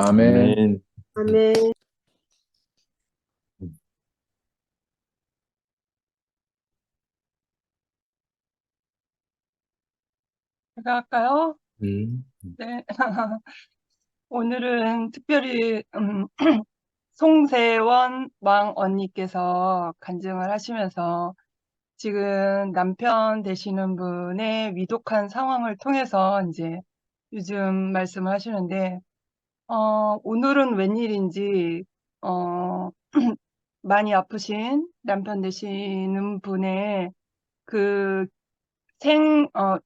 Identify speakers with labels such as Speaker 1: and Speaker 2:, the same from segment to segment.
Speaker 1: 아멘.
Speaker 2: 아멘.
Speaker 3: 아멘.
Speaker 4: 제가 할까요?
Speaker 2: 음,
Speaker 4: 네. 오늘은 특별히 송세원 왕 언니께서 간증을 하시면서 지금 남편 되시는 분의 위독한 상황을 통해서 이제 요즘 말씀을 하시는데, 오늘은 웬일인지, 어, 많이 아프신 남편 되시는 분의 그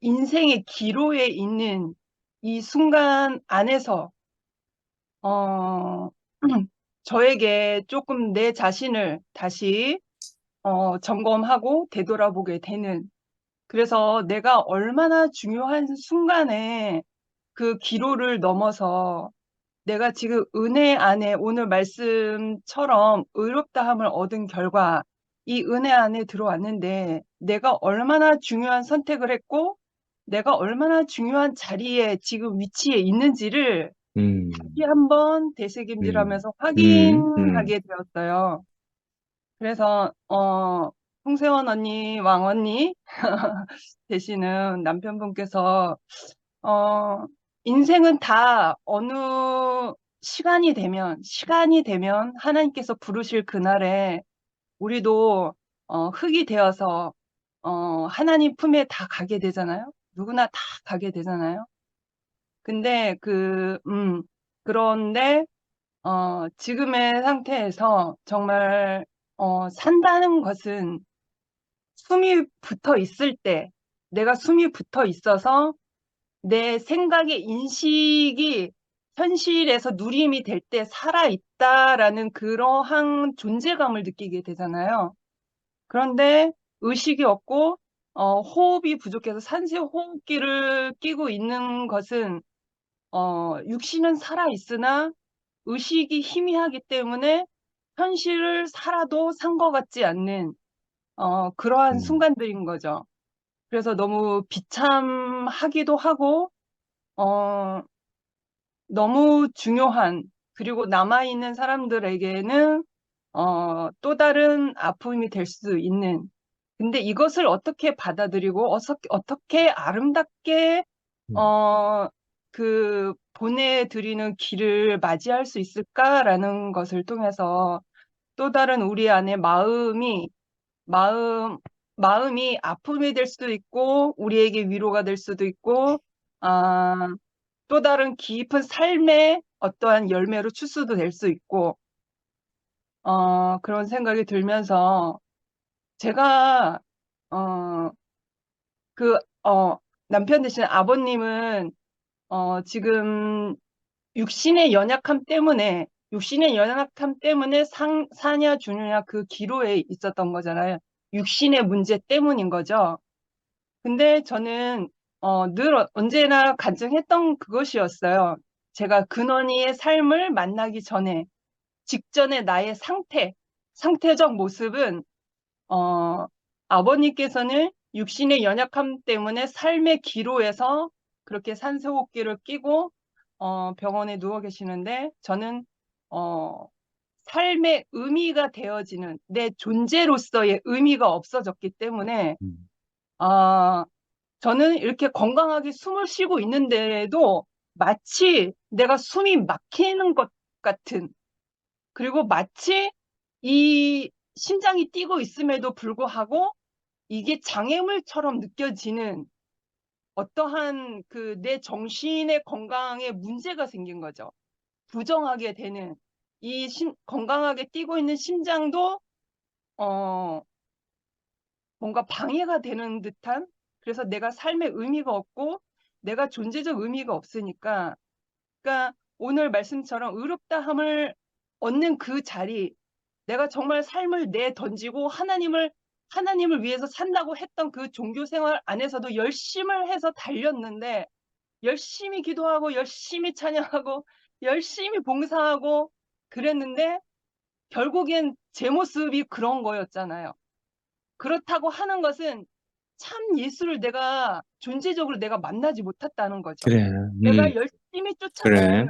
Speaker 4: 인생의 기로에 있는 이 순간 안에서, 어, 저에게 조금 내 자신을 다시, 점검하고 되돌아보게 되는, 그래서 내가 얼마나 중요한 순간에 그 기로를 넘어서 내가 지금 은혜 안에 오늘 말씀처럼 의롭다함을 얻은 결과 이 은혜 안에 들어왔는데 내가 얼마나 중요한 선택을 했고 내가 얼마나 중요한 자리에 지금 위치에 있는지를
Speaker 2: 음,
Speaker 4: 다시 한번 되새김질하면서
Speaker 2: 음,
Speaker 4: 확인하게 되었어요. 그래서 홍세원 언니, 왕 언니 되시는 남편분께서 어, 인생은 다 어느 시간이 되면 하나님께서 부르실 그날에 우리도 흙이 되어서 하나님 품에 다 가게 되잖아요. 누구나 다 가게 되잖아요. 근데 그런데 지금의 상태에서 정말 산다는 것은 숨이 붙어 있을 때, 내가 숨이 붙어 있어서 내 생각의 인식이 현실에서 누림이 될 때 살아있다라는 그러한 존재감을 느끼게 되잖아요. 그런데 의식이 없고 호흡이 부족해서 산소 호흡기를 끼고 있는 것은 육신은 살아있으나 의식이 희미하기 때문에 현실을 살아도 산 것 같지 않는 그러한
Speaker 2: 음,
Speaker 4: 순간들인 거죠. 그래서 너무 비참하기도 하고 어, 너무 중요한, 그리고 남아있는 사람들에게는 또 다른 아픔이 될 수 있는, 근데 이것을 어떻게 받아들이고 어떻게 아름답게
Speaker 2: 음,
Speaker 4: 어, 보내드리는 길을 맞이할 수 있을까라는 것을 통해서 또 다른 우리 안에 마음, 마음이 아픔이 될 수도 있고 우리에게 위로가 될 수도 있고 아, 또 다른 깊은 삶의 어떠한 열매로 추수도 될 수 있고, 그런 생각이 들면서, 제가, 어, 그, 남편 되신 아버님은, 지금 육신의 연약함 때문에 사냐 주느냐 그 기로에 있었던 거잖아요. 육신의 문제 때문인 거죠. 근데 저는 늘 언제나 간증했던 그것이었어요. 제가 근원이의 삶을 만나기 전에, 직전의 나의 상태적 모습은 어, 아버님께서는 육신의 연약함 때문에 삶의 기로에서 그렇게 산소호흡기를 끼고 병원에 누워 계시는데 저는 어, 삶의 의미가 되어지는 내 존재로서의 의미가 없어졌기 때문에
Speaker 2: 음,
Speaker 4: 아, 저는 이렇게 건강하게 숨을 쉬고 있는데도 마치 내가 숨이 막히는 것 같은, 그리고 마치 이 심장이 뛰고 있음에도 불구하고 이게 장애물처럼 느껴지는 어떠한 내 정신의 건강에 문제가 생긴 거죠. 부정하게 되는 건강하게 뛰고 있는 심장도 어, 뭔가 방해가 되는 듯한, 그래서 내가 삶의 의미가 없고 내가 존재적 의미가 없으니까, 그러니까 오늘 말씀처럼 의롭다함을 얻는 그 자리, 내가 정말 삶을 내던지고 하나님을 위해서 산다고 했던 그 종교 생활 안에서도 열심을 해서 달렸는데, 열심히 기도하고 열심히 찬양하고 열심히 봉사하고 그랬는데 결국엔 제 모습이 그런 거였잖아요. 그렇다고 하는 것은 참 예수를 내가 존재적으로 내가 만나지 못했다는 거죠.
Speaker 2: 그래,
Speaker 4: 내가 열심히
Speaker 2: 그래,
Speaker 4: 쫓아다니면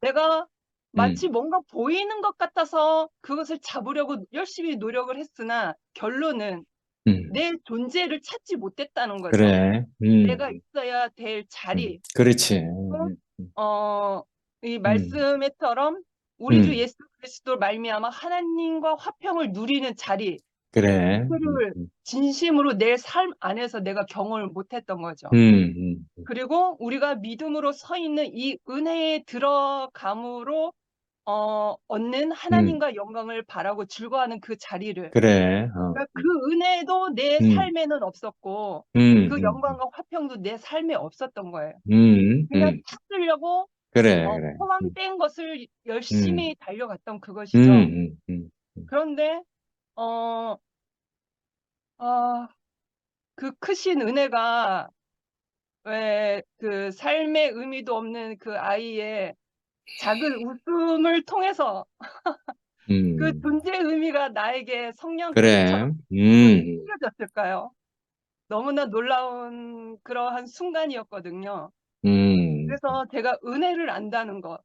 Speaker 4: 내가 마치
Speaker 1: 음,
Speaker 4: 뭔가 보이는 것 같아서 그것을 잡으려고 열심히 노력을 했으나 결론은
Speaker 1: 음,
Speaker 4: 내 존재를 찾지 못했다는 거죠.
Speaker 1: 그래.
Speaker 4: 내가 있어야 될 자리.
Speaker 1: 그렇지.
Speaker 4: 또, 어, 이
Speaker 1: 음,
Speaker 4: 말씀에처럼 우리 주
Speaker 1: 음,
Speaker 4: 예수 그리스도 말미암아 하나님과 화평을 누리는 자리,
Speaker 1: 그래.
Speaker 4: 그를 진심으로 내 삶 안에서 내가 경험을 못했던 거죠.
Speaker 1: 음,
Speaker 4: 그리고 우리가 믿음으로 서 있는 이 은혜에 들어감으로 얻는
Speaker 1: 음,
Speaker 4: 하나님과 영광을 바라고 즐거워하는 그 자리를,
Speaker 1: 그래.
Speaker 4: 그러니까 그 은혜도 내
Speaker 1: 음,
Speaker 4: 삶에는 없었고
Speaker 1: 음,
Speaker 4: 그
Speaker 1: 음,
Speaker 4: 영광과 화평도 내 삶에 없었던 거예요.
Speaker 1: 음,
Speaker 4: 그냥 찾으려고
Speaker 1: 그래, 그래.
Speaker 4: 포만 뺀 것을
Speaker 1: 음,
Speaker 4: 열심히 달려갔던
Speaker 1: 음,
Speaker 4: 그것이죠.
Speaker 1: 음,
Speaker 4: 그런데 어, 어, 그 크신 은혜가 왜 그 삶의 의미도 없는 그 아이의 작은 웃음을 통해서 그
Speaker 1: 음,
Speaker 4: 존재의 의미가 나에게
Speaker 1: 그래.
Speaker 4: 성냥불처럼 튀겨졌을까요? 너무나 놀라운 그러한 순간이었거든요.
Speaker 1: 음,
Speaker 4: 그래서 제가 은혜를 안다는 것,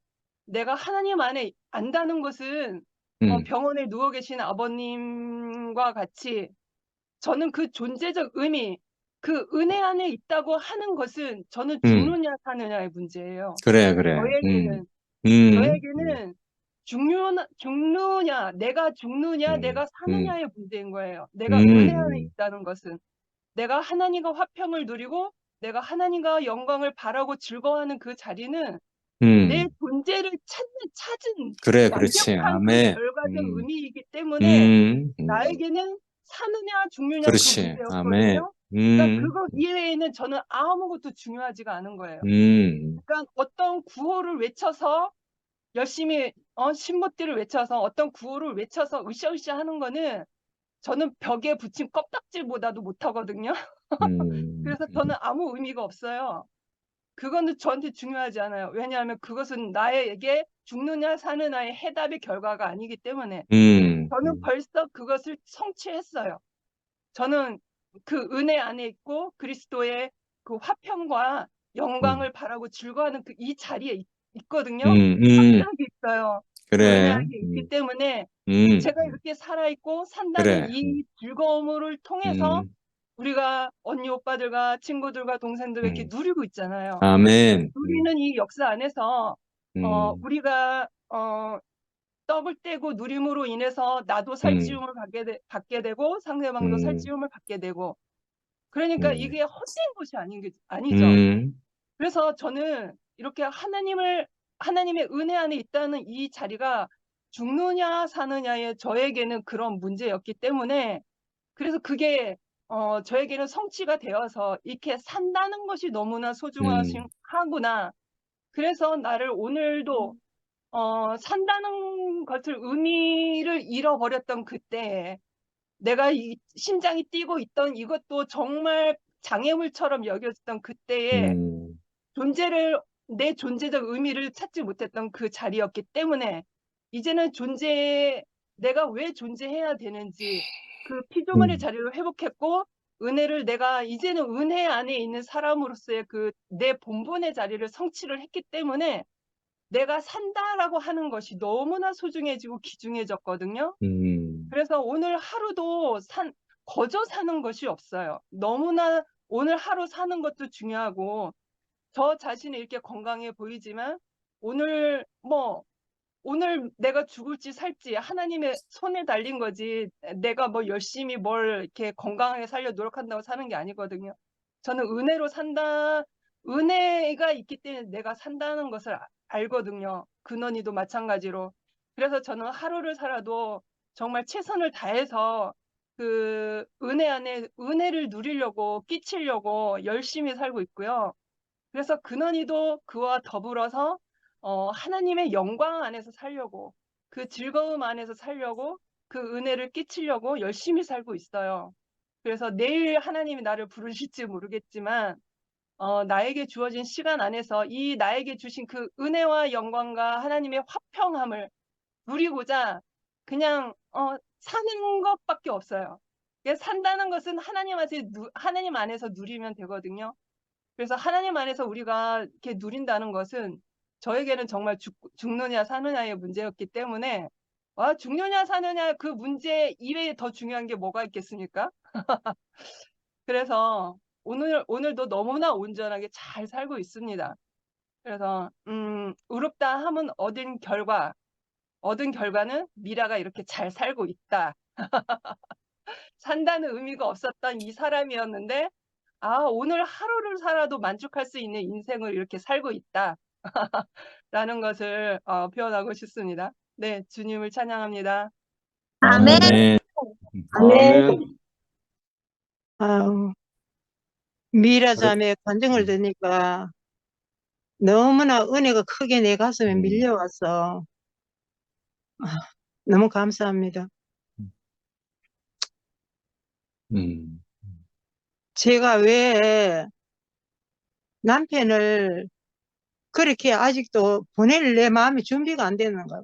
Speaker 4: 내가 하나님 안에 안다는 것은
Speaker 1: 음,
Speaker 4: 병원에 누워 계신 아버님과 같이 저는 그 존재적 의미, 그 은혜 안에 있다고 하는 것은 저는
Speaker 1: 음,
Speaker 4: 죽느냐 사느냐의 문제예요.
Speaker 1: 그래, 그래.
Speaker 4: 저에게는
Speaker 1: 음, 음,
Speaker 4: 저에게는 죽느냐, 내가 죽느냐,
Speaker 1: 음,
Speaker 4: 내가
Speaker 1: 음,
Speaker 4: 사느냐의 문제인 거예요. 내가 은혜 안에
Speaker 1: 음,
Speaker 4: 있다는 것은 내가 하나님과 화평을 누리고 내가 하나님과 영광을 바라고 즐거워하는 그 자리는 내
Speaker 1: 음,
Speaker 4: 존재를 찾은
Speaker 1: 그래, 그렇지.
Speaker 4: 완벽한 그
Speaker 1: 아멘.
Speaker 4: 결과적 의미이기 때문에
Speaker 1: 음, 음,
Speaker 4: 나에게는 사느냐 죽느냐 그
Speaker 1: 그렇지. 아멘.
Speaker 4: 문제였거든요. 그러니까 그거 이외에는 저는 아무것도 중요하지가 않은 거예요.
Speaker 1: 음,
Speaker 4: 그러니까 어떤 구호를 외쳐서 열심히 신모띠를 외쳐서 어떤 구호를 외쳐서 으쌰으쌰 하는 거는 저는 벽에 붙인 껍딱지보다도 못하거든요. 그래서 저는
Speaker 1: 음,
Speaker 4: 아무 의미가 없어요. 그거는 저한테 중요하지 않아요. 왜냐하면 그것은 나에게 죽느냐 사느냐의 해답의 결과가 아니기 때문에
Speaker 1: 음,
Speaker 4: 저는
Speaker 1: 음,
Speaker 4: 벌써 그것을 성취했어요. 저는 그 은혜 안에 있고 그리스도의 그 화평과
Speaker 1: 음,
Speaker 4: 영광을 바라고 즐거워하는 그 이 자리에 있거든요.
Speaker 1: 음,
Speaker 4: 확실하게 있어요. 은혜
Speaker 1: 그래.
Speaker 4: 안에 있기 때문에 제가
Speaker 1: 음,
Speaker 4: 이렇게 살아있고 산다는
Speaker 1: 그래.
Speaker 4: 이 즐거움을 통해서
Speaker 1: 음,
Speaker 4: 우리가 언니 오빠들과 친구들과 동생들과 이렇게
Speaker 1: 음,
Speaker 4: 누리고 있잖아요.
Speaker 1: 아멘.
Speaker 4: 누리는 이 역사 안에서
Speaker 1: 음,
Speaker 4: 우리가 떡을 떼고 누림으로 인해서 나도
Speaker 1: 음,
Speaker 4: 살찌움을 받게 되고 상대방도
Speaker 1: 음,
Speaker 4: 살찌움을 받게 되고 그러니까
Speaker 1: 음,
Speaker 4: 이게 헛된 것이 아니죠.
Speaker 1: 음,
Speaker 4: 그래서 저는 이렇게 하나님의 은혜 안에 있다는 이 자리가 죽느냐 사느냐의 저에게는 그런 문제였기 때문에 그래서 그게 저에게는 성취가 되어서 이렇게 산다는 것이 너무나
Speaker 1: 음,
Speaker 4: 소중하구나. 그래서 나를 오늘도 산다는 것을 의미를 잃어버렸던 그때에 내가 이 심장이 뛰고 있던 이것도 정말 장애물처럼 여겨졌던 그때에
Speaker 1: 음,
Speaker 4: 내 존재적 의미를 찾지 못했던 그 자리였기 때문에 이제는 내가 왜 존재해야 되는지 그 피조물의
Speaker 1: 음,
Speaker 4: 자리를 회복했고 은혜를 내가 이제는 은혜 안에 있는 사람으로서의 그 내 본분의 자리를 성취를 했기 때문에 내가 산다라고 하는 것이 너무나 소중해지고 귀중해졌거든요.
Speaker 1: 음,
Speaker 4: 그래서 오늘 하루도 거저 사는 것이 없어요. 너무나 오늘 하루 사는 것도 중요하고 저 자신이 이렇게 건강해 보이지만 오늘 오늘 내가 죽을지 살지 하나님의 손에 달린 거지 내가 열심히 뭘 이렇게 건강하게 살려 노력한다고 사는 게 아니거든요. 저는 은혜가 있기 때문에 내가 산다는 것을 알거든요. 근원이도 마찬가지로. 그래서 저는 하루를 살아도 정말 최선을 다해서 그 은혜 안에 은혜를 누리려고 끼치려고 열심히 살고 있고요. 그래서 근원이도 그와 더불어서 하나님의 영광 안에서 살려고 그 즐거움 안에서 살려고 그 은혜를 끼치려고 열심히 살고 있어요. 그래서 내일 하나님이 나를 부르실지 모르겠지만 나에게 주어진 시간 안에서 이 나에게 주신 그 은혜와 영광과 하나님의 화평함을 누리고자 그냥 사는 것밖에 없어요. 산다는 것은 하나님 안에서 누리면 되거든요. 그래서 하나님 안에서 우리가 이렇게 누린다는 것은 저에게는 정말 죽느냐 사느냐의 문제였기 때문에 죽느냐 사느냐 그 문제 이외에 더 중요한 게 뭐가 있겠습니까? 그래서 오늘도 너무나 온전하게 잘 살고 있습니다. 그래서 의롭다 함은 얻은 결과는 미라가 이렇게 잘 살고 있다. 산다는 의미가 없었던 이 사람이었는데 오늘 하루를 살아도 만족할 수 있는 인생을 이렇게 살고 있다. 라는 것을 표현하고 싶습니다. 네, 주님을 찬양합니다.
Speaker 2: 아멘.
Speaker 1: 아멘.
Speaker 2: 아멘.
Speaker 3: 아우, 미라
Speaker 1: 그래.
Speaker 3: 자매의 간증을 듣니까 너무나 은혜가 크게 내 가슴에 밀려와서 너무 감사합니다.
Speaker 1: 음.
Speaker 3: 제가 왜 남편을 그렇게 아직도 보낼 내 마음이 준비가 안 되는가.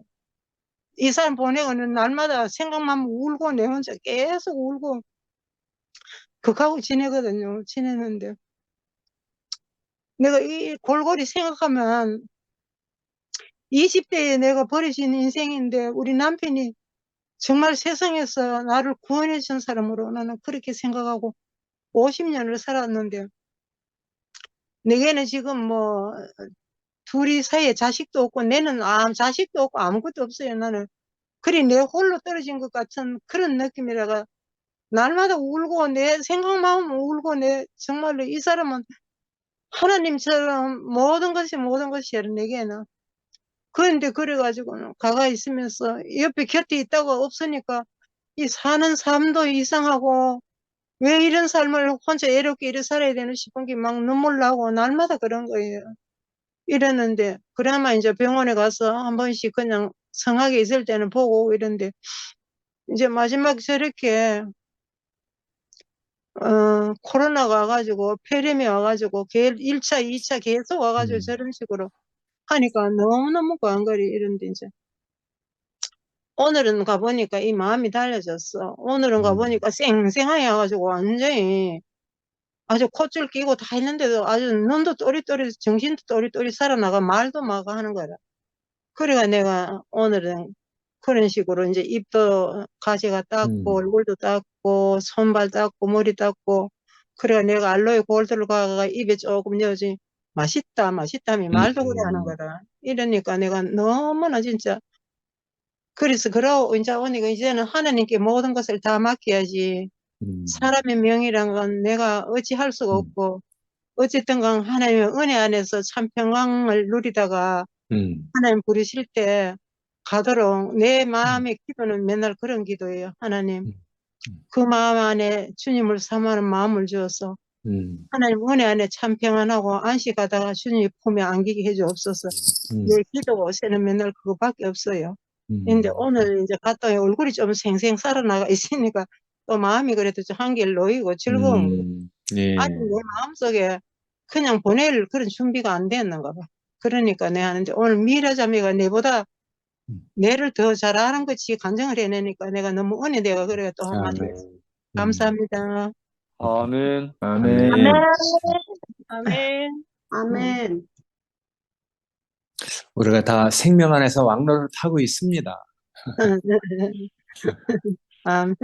Speaker 3: 이 사람 보내고는 날마다 생각만 하면 울고 내 혼자 계속 울고 극하고 지내는데 내가 이 골골이 생각하면 20대에 내가 버려진 인생인데 우리 남편이 정말 세상에서 나를 구원해 준 사람으로 나는 그렇게 생각하고 50년을 살았는데 내게는 지금 뭐 둘이 사이에 자식도 없고 내는 자식도 없고 아무것도 없어요. 나는 그리 내 홀로 떨어진 것 같은 그런 느낌이라가 날마다 울고 내 생각만 하면 울고 내 정말로 이 사람은 하나님처럼 모든 것이야 내게는. 그런데 그래가지고 가가 있으면서 옆에 곁에 있다고 없으니까 이 사는 삶도 이상하고 왜 이런 삶을 혼자 애롭게 이렇게 살아야 되나 싶은 게 막 눈물 나고 날마다 그런 거예요. 이랬는데 그나마 이제 병원에 가서 한 번씩 그냥 성하게 있을 때는 보고 이런데 이제 마지막 저렇게 코로나가 와가지고 폐렴이 와가지고 1차, 2차 계속 와가지고 저런 식으로 하니까 너무너무 관거리 이런데 이제 오늘은 가보니까 이 마음이 달라졌어. 오늘은 가보니까 쌩쌩하게 와가지고 완전히 아주 콧줄 끼고 다 했는데도 아주 눈도 또릿또릿 정신도 또릿또릿 살아나가 말도 막 하는 거라. 그래가 내가 오늘은 그런 식으로 이제 입도 가시가 닦고 얼굴도 닦고 손발 닦고 머리 닦고 그래가 내가 알로에 골드를 가가 입에 조금 넣어지 맛있다 맛있다며 말도 그래 하는 거라. 이러니까 내가 너무나 진짜 그래서 그러고 이제 오니까 이제는 하나님께 모든 것을 다 맡겨야지 사람의 명이란 건 내가 어찌할 수가 없고 어쨌든 간 하나님의 은혜 안에서 참 평강을 누리다가 하나님 부르실 때 가도록 내 마음의 기도는 맨날 그런 기도예요. 하나님 그 마음 안에 주님을 사모하는 마음을 주어서 하나님 은혜 안에 참 평안하고 안식하다가 주님의 품에 안기게 해주옵소서. 내 기도가 요새는 맨날 그거밖에 없어요. 근데 오늘 이제 갔다 와 얼굴이 좀 생생 살아나가 있으니까 또 마음이 그래도 좀 한결 놓이고 즐거운 거예요.
Speaker 1: 예.
Speaker 3: 아직 내 마음속에 그냥 보낼 그런 준비가 안 됐는가 봐. 그러니까 내가 하는데 오늘 미라 자매가 내보다 내를 더 잘 아는 것이 간증을 해내니까 내가 너무 은혜돼가 그래요. 또 한마디 했어요. 감사합니다.
Speaker 2: 아멘.
Speaker 1: 아멘.
Speaker 4: 아멘.
Speaker 3: 아멘.
Speaker 1: 우리가 다 생명 안에서 왕로를 타고 있습니다.
Speaker 3: 아멘.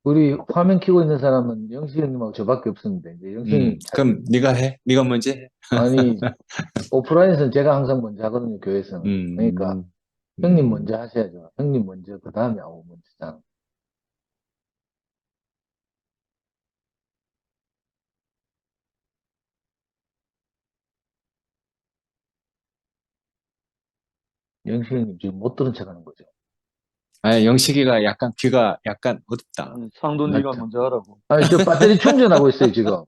Speaker 2: 우리 화면 켜고 있는 사람은 영식 형님하고 저밖에 없었는데, 이제 영식 형님.
Speaker 1: 그럼 네가 해. 네가 먼저 해.
Speaker 2: 아니, 오프라인에서는 제가 항상 먼저 하거든요, 교회에서는. 그러니까, 형님 먼저 하셔야죠. 형님 먼저, 그 다음에 아우 먼저 장. 영식 형님 지금 못 들은 척 하는 거죠.
Speaker 1: 영식이가 약간 귀가 약간 어둡다.
Speaker 5: 아니, 상돈 네가
Speaker 2: 맞죠.
Speaker 5: 먼저 하라고.
Speaker 2: 아니, 저 배터리 충전하고 있어요, 지금.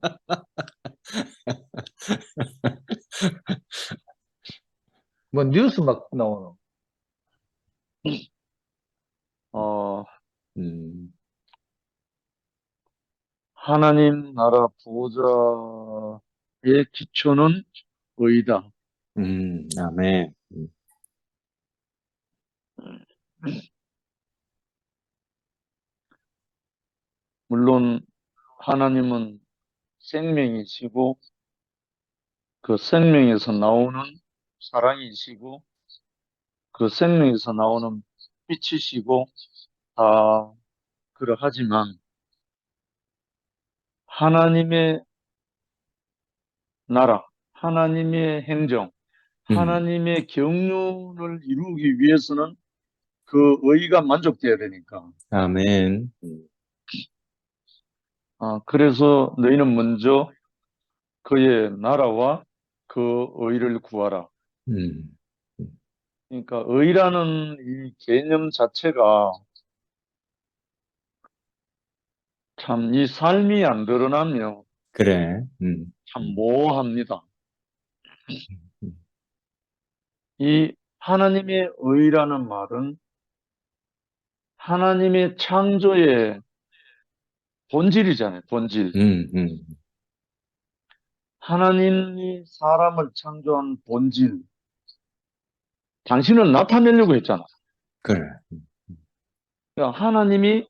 Speaker 2: 뭐, 뉴스 막 나오노.
Speaker 1: 음.
Speaker 5: 하나님 나라 보호자의 기초는 의다.
Speaker 1: 아멘.
Speaker 5: 물론 하나님은 생명이시고 그 생명에서 나오는 사랑이시고 그 생명에서 나오는 빛이시고 다 그러하지만 하나님의 나라, 하나님의 행정, 하나님의 경륜을 이루기 위해서는 그 의가 만족돼야 되니까.
Speaker 1: 아멘.
Speaker 5: 그래서 너희는 먼저 그의 나라와 그 의를 구하라.
Speaker 1: 음,
Speaker 5: 그러니까 의라는 이 개념 자체가 참 이 삶이 안 드러나면
Speaker 1: 그래.
Speaker 5: 참 모호합니다.
Speaker 1: 음,
Speaker 5: 이 하나님의 의라는 말은 하나님의 창조의 본질이잖아요, 본질.
Speaker 1: 음.
Speaker 5: 하나님이 사람을 창조한 본질. 당신은 나타내려고 했잖아.
Speaker 1: 그래.
Speaker 5: 그러니까 하나님이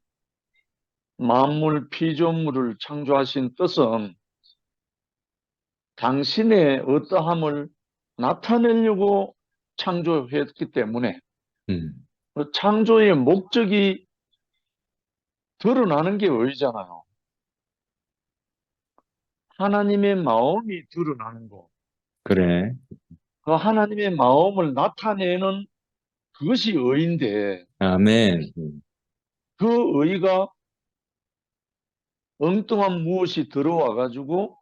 Speaker 5: 만물, 피조물을 창조하신 뜻은 당신의 어떠함을 나타내려고 창조했기 때문에
Speaker 1: 음,
Speaker 5: 그 창조의 목적이 드러나는 게 의잖아요. 하나님의 마음이 드러나는 거.
Speaker 1: 그래.
Speaker 5: 그 하나님의 마음을 나타내는 그것이 의인데
Speaker 1: 아멘.
Speaker 5: 그 의가 엉뚱한 무엇이 들어와 가지고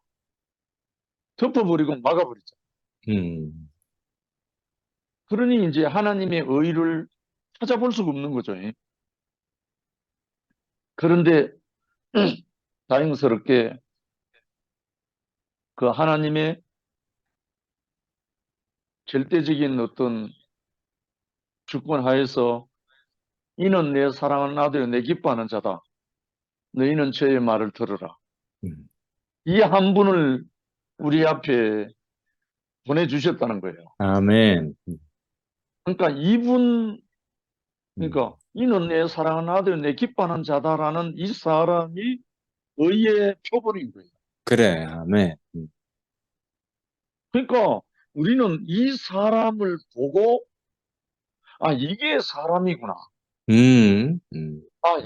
Speaker 5: 덮어버리고 막아버리죠.
Speaker 1: 음,
Speaker 5: 그러니 이제 하나님의 의를 찾아볼 수가 없는 거죠. 그런데 다행스럽게 그 하나님의 절대적인 어떤 주권 하에서 이는 내 사랑하는 아들이 내 기뻐하는 자다. 너희는 저의 말을 들으라.
Speaker 1: 음.
Speaker 5: 이 한 분을 우리 앞에 보내주셨다는 거예요.
Speaker 1: 아멘.
Speaker 5: 그러니까 이분,
Speaker 1: 음,
Speaker 5: 그러니까 이는 내 사랑하는 아들이 내 기뻐하는 자다라는 이 사람이 의의 표본인 거예요.
Speaker 1: 그래. 아멘.
Speaker 5: 그러니까 우리는 이 사람을 보고 이게 사람이구나.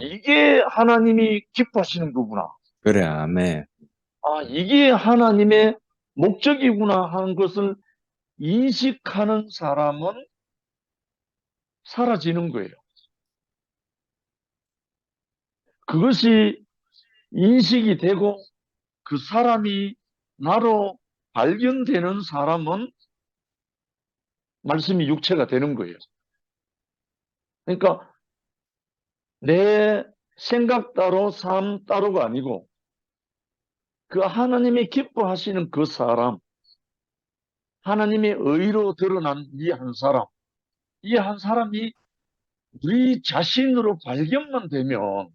Speaker 5: 이게 하나님이 기뻐하시는 거구나.
Speaker 1: 그래. 아멘.
Speaker 5: 이게 하나님의 목적이구나 하는 것을 인식하는 사람은 사라지는 거예요. 그것이 인식이 되고 그 사람이 나로 발견되는 사람은 말씀이 육체가 되는 거예요. 그러니까 내 생각 따로 삶 따로가 아니고 그 하나님이 기뻐하시는 그 사람, 하나님의 의로 드러난 이 한 사람, 이 한 사람이 우리 자신으로 발견만 되면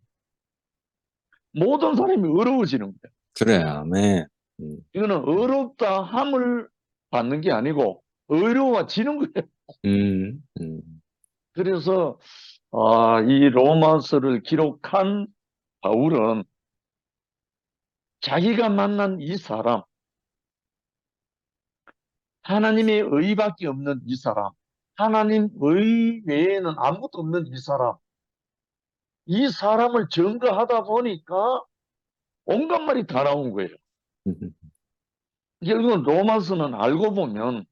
Speaker 5: 모든 사람이 어려워지는 거예요.
Speaker 1: 그래. 아멘.
Speaker 5: 이거는 어렵다 함을 받는 게 아니고 어려워지는 거예요. 그래서 이 로마서를 기록한 바울은 자기가 만난 이 사람, 하나님의 의밖에 없는 이 사람, 하나님 의 외에는 아무것도 없는 이 사람을 증거하다 보니까 온갖 말이 다 나온 거예요. 결국은 로마서는 알고 보면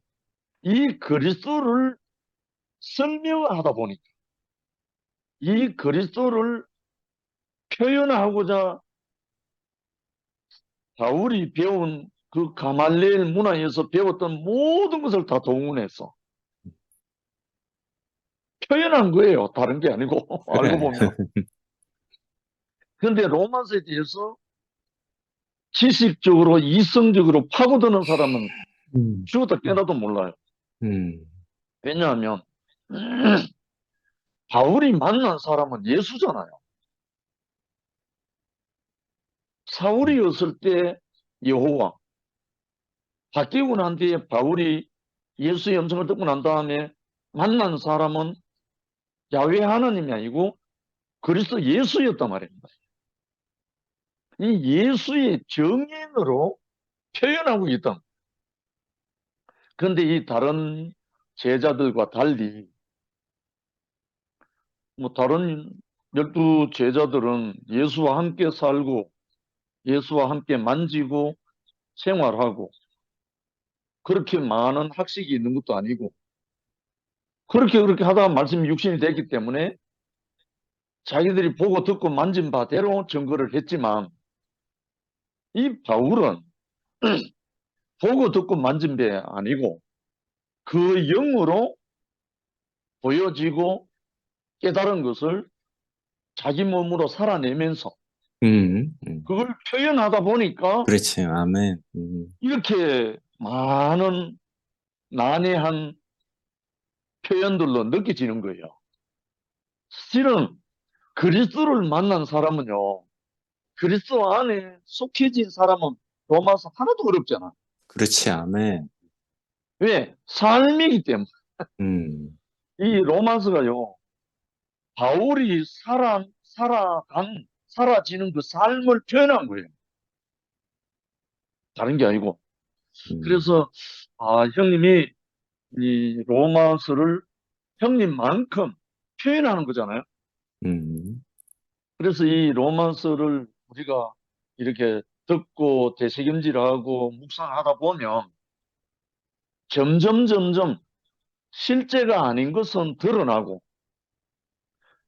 Speaker 5: 이 그리스도를 설명하다 보니까 이 그리스도를 표현하고자 바울이 배운 그 가말레엘 문화에서 배웠던 모든 것을 다 동원해서 표현한 거예요. 다른 게 아니고 알고 보면. 그런데 로마서에 대해서 지식적으로 이성적으로 파고드는 사람은 죽었다 깨나도 몰라요. 왜냐하면 바울이 만난 사람은 예수잖아요. 사울이었을 때 여호와, 바뀌고 난 뒤에 바울이 예수의 음성을 듣고 난 다음에 만난 사람은 야훼 하나님이 아니고 그리스도 예수였단 말입니다. 이 예수의 정인으로 표현하고 있던. 그런데 이 다른 제자들과 달리 뭐 다른 12제자들은 예수와 함께 살고 예수와 함께 만지고 생활하고 그렇게 많은 학식이 있는 것도 아니고 그렇게 하다가 말씀이 육신이 됐기 때문에 자기들이 보고 듣고 만진 바대로 증거를 했지만 이 바울은 보고 듣고 만진 게 아니고 그 영으로 보여지고 깨달은 것을 자기 몸으로 살아내면서 그걸 표현하다 보니까
Speaker 1: 그렇지. 아멘.
Speaker 5: 이렇게 많은 난해한 표현들로 느껴지는 거예요. 실은 그리스도를 만난 사람은요, 그리스도 안에 속해진 사람은 로마서 하나도 어렵잖아.
Speaker 1: 그렇지. 아멘.
Speaker 5: 왜? 삶이기 때문에.
Speaker 1: 음.
Speaker 5: 이 로마서가요, 바울이 사라지는 그 삶을 표현한 거예요. 다른 게 아니고. 그래서, 형님이 이 로마서를 형님만큼 표현하는 거잖아요. 그래서 이 로마서를 우리가 이렇게 듣고 되새김질하고 묵상하다 보면 점점 실제가 아닌 것은 드러나고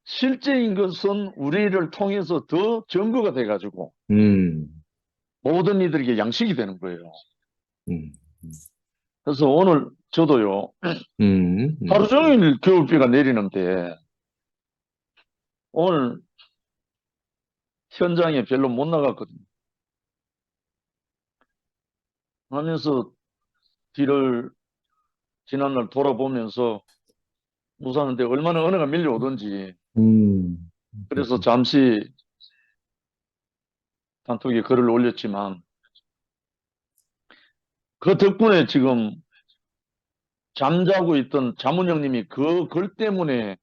Speaker 5: 실제인 것은 우리를 통해서 더 증거가 돼가지고 모든 이들에게 양식이 되는 거예요. 그래서 오늘 저도요 하루 종일 겨울비가 내리는데 오늘 현장에 별로 못 나갔거든요. 하면서 뒤를 지난날 돌아보면서 무사하는데 얼마나 은혜가 밀려오던지 그래서 잠시 단톡에 글을 올렸지만 그 덕분에 지금 잠자고 있던 자문 형님이 그 글 때문에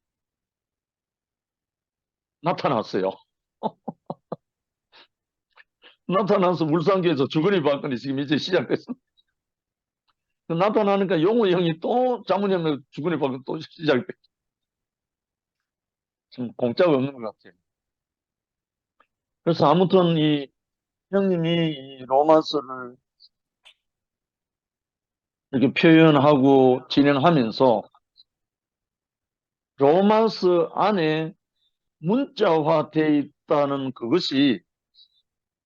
Speaker 5: 나타났어요. 나타나서 물상교에서 주거니 받거니 지금 이제 시작됐어. 나타나니까 용호 형이 또 자문 형을 주거니 받거니 또 시작됐어. 좀 공짜가 없는 것 같아요. 그래서 아무튼 이 형님이 이 로마서를 이렇게 표현하고 진행하면서 로마서 안에 문자화되어 있다는 그것이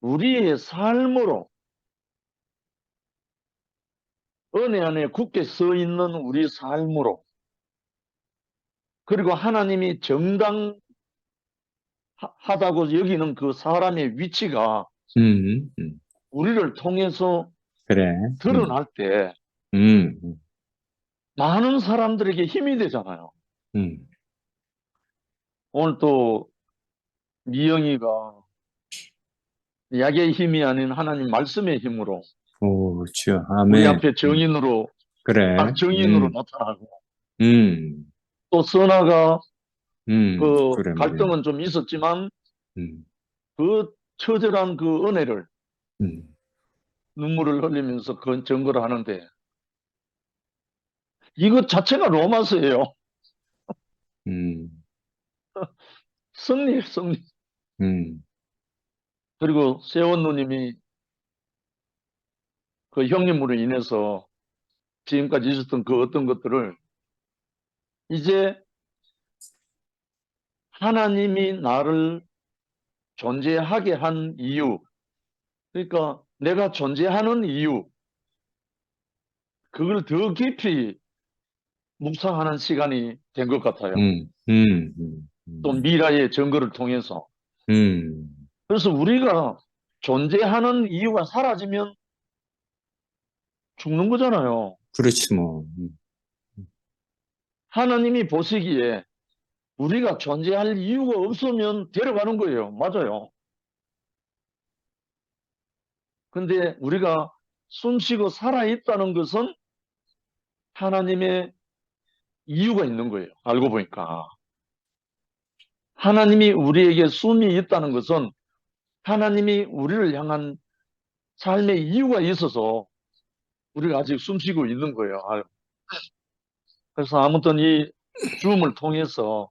Speaker 5: 우리의 삶으로 은혜 안에 굳게 서 있는 우리 삶으로 그리고 하나님이 정당하다고 여기는 그 사람의 위치가 우리를 통해서
Speaker 1: 그래.
Speaker 5: 드러날 때 많은 사람들에게 힘이 되잖아요. 오늘 또 미영이가 약의 힘이 아닌 하나님 말씀의 힘으로
Speaker 1: 오, 주여.
Speaker 5: 우리
Speaker 1: 아멘.
Speaker 5: 앞에 정인으로
Speaker 1: 그래.
Speaker 5: 악정인으로 나타나고
Speaker 1: 음.
Speaker 5: 또 선아가 그
Speaker 1: 그래 말이야.
Speaker 5: 갈등은 좀 있었지만 그 처절한 그 은혜를 눈물을 흘리면서 그 증거를 하는데 이것 자체가 로마서예요. 승리. 그리고 세원 누님이 그 형님으로 인해서 지금까지 있었던 그 어떤 것들을 이제 하나님이 나를 존재하게 한 이유, 그러니까 내가 존재하는 이유, 그걸 더 깊이 묵상하는 시간이 된 것 같아요. 또 미라의 증거를 통해서. 그래서 우리가 존재하는 이유가 사라지면 죽는 거잖아요.
Speaker 1: 그렇지 뭐.
Speaker 5: 하나님이 보시기에 우리가 존재할 이유가 없으면 데려가는 거예요. 맞아요. 근데 우리가 숨쉬고 살아있다는 것은 하나님의 이유가 있는 거예요. 알고 보니까. 하나님이 우리에게 숨이 있다는 것은 하나님이 우리를 향한 삶의 이유가 있어서 우리가 아직 숨쉬고 있는 거예요. 아유. 그래서 아무튼 이 줌을 통해서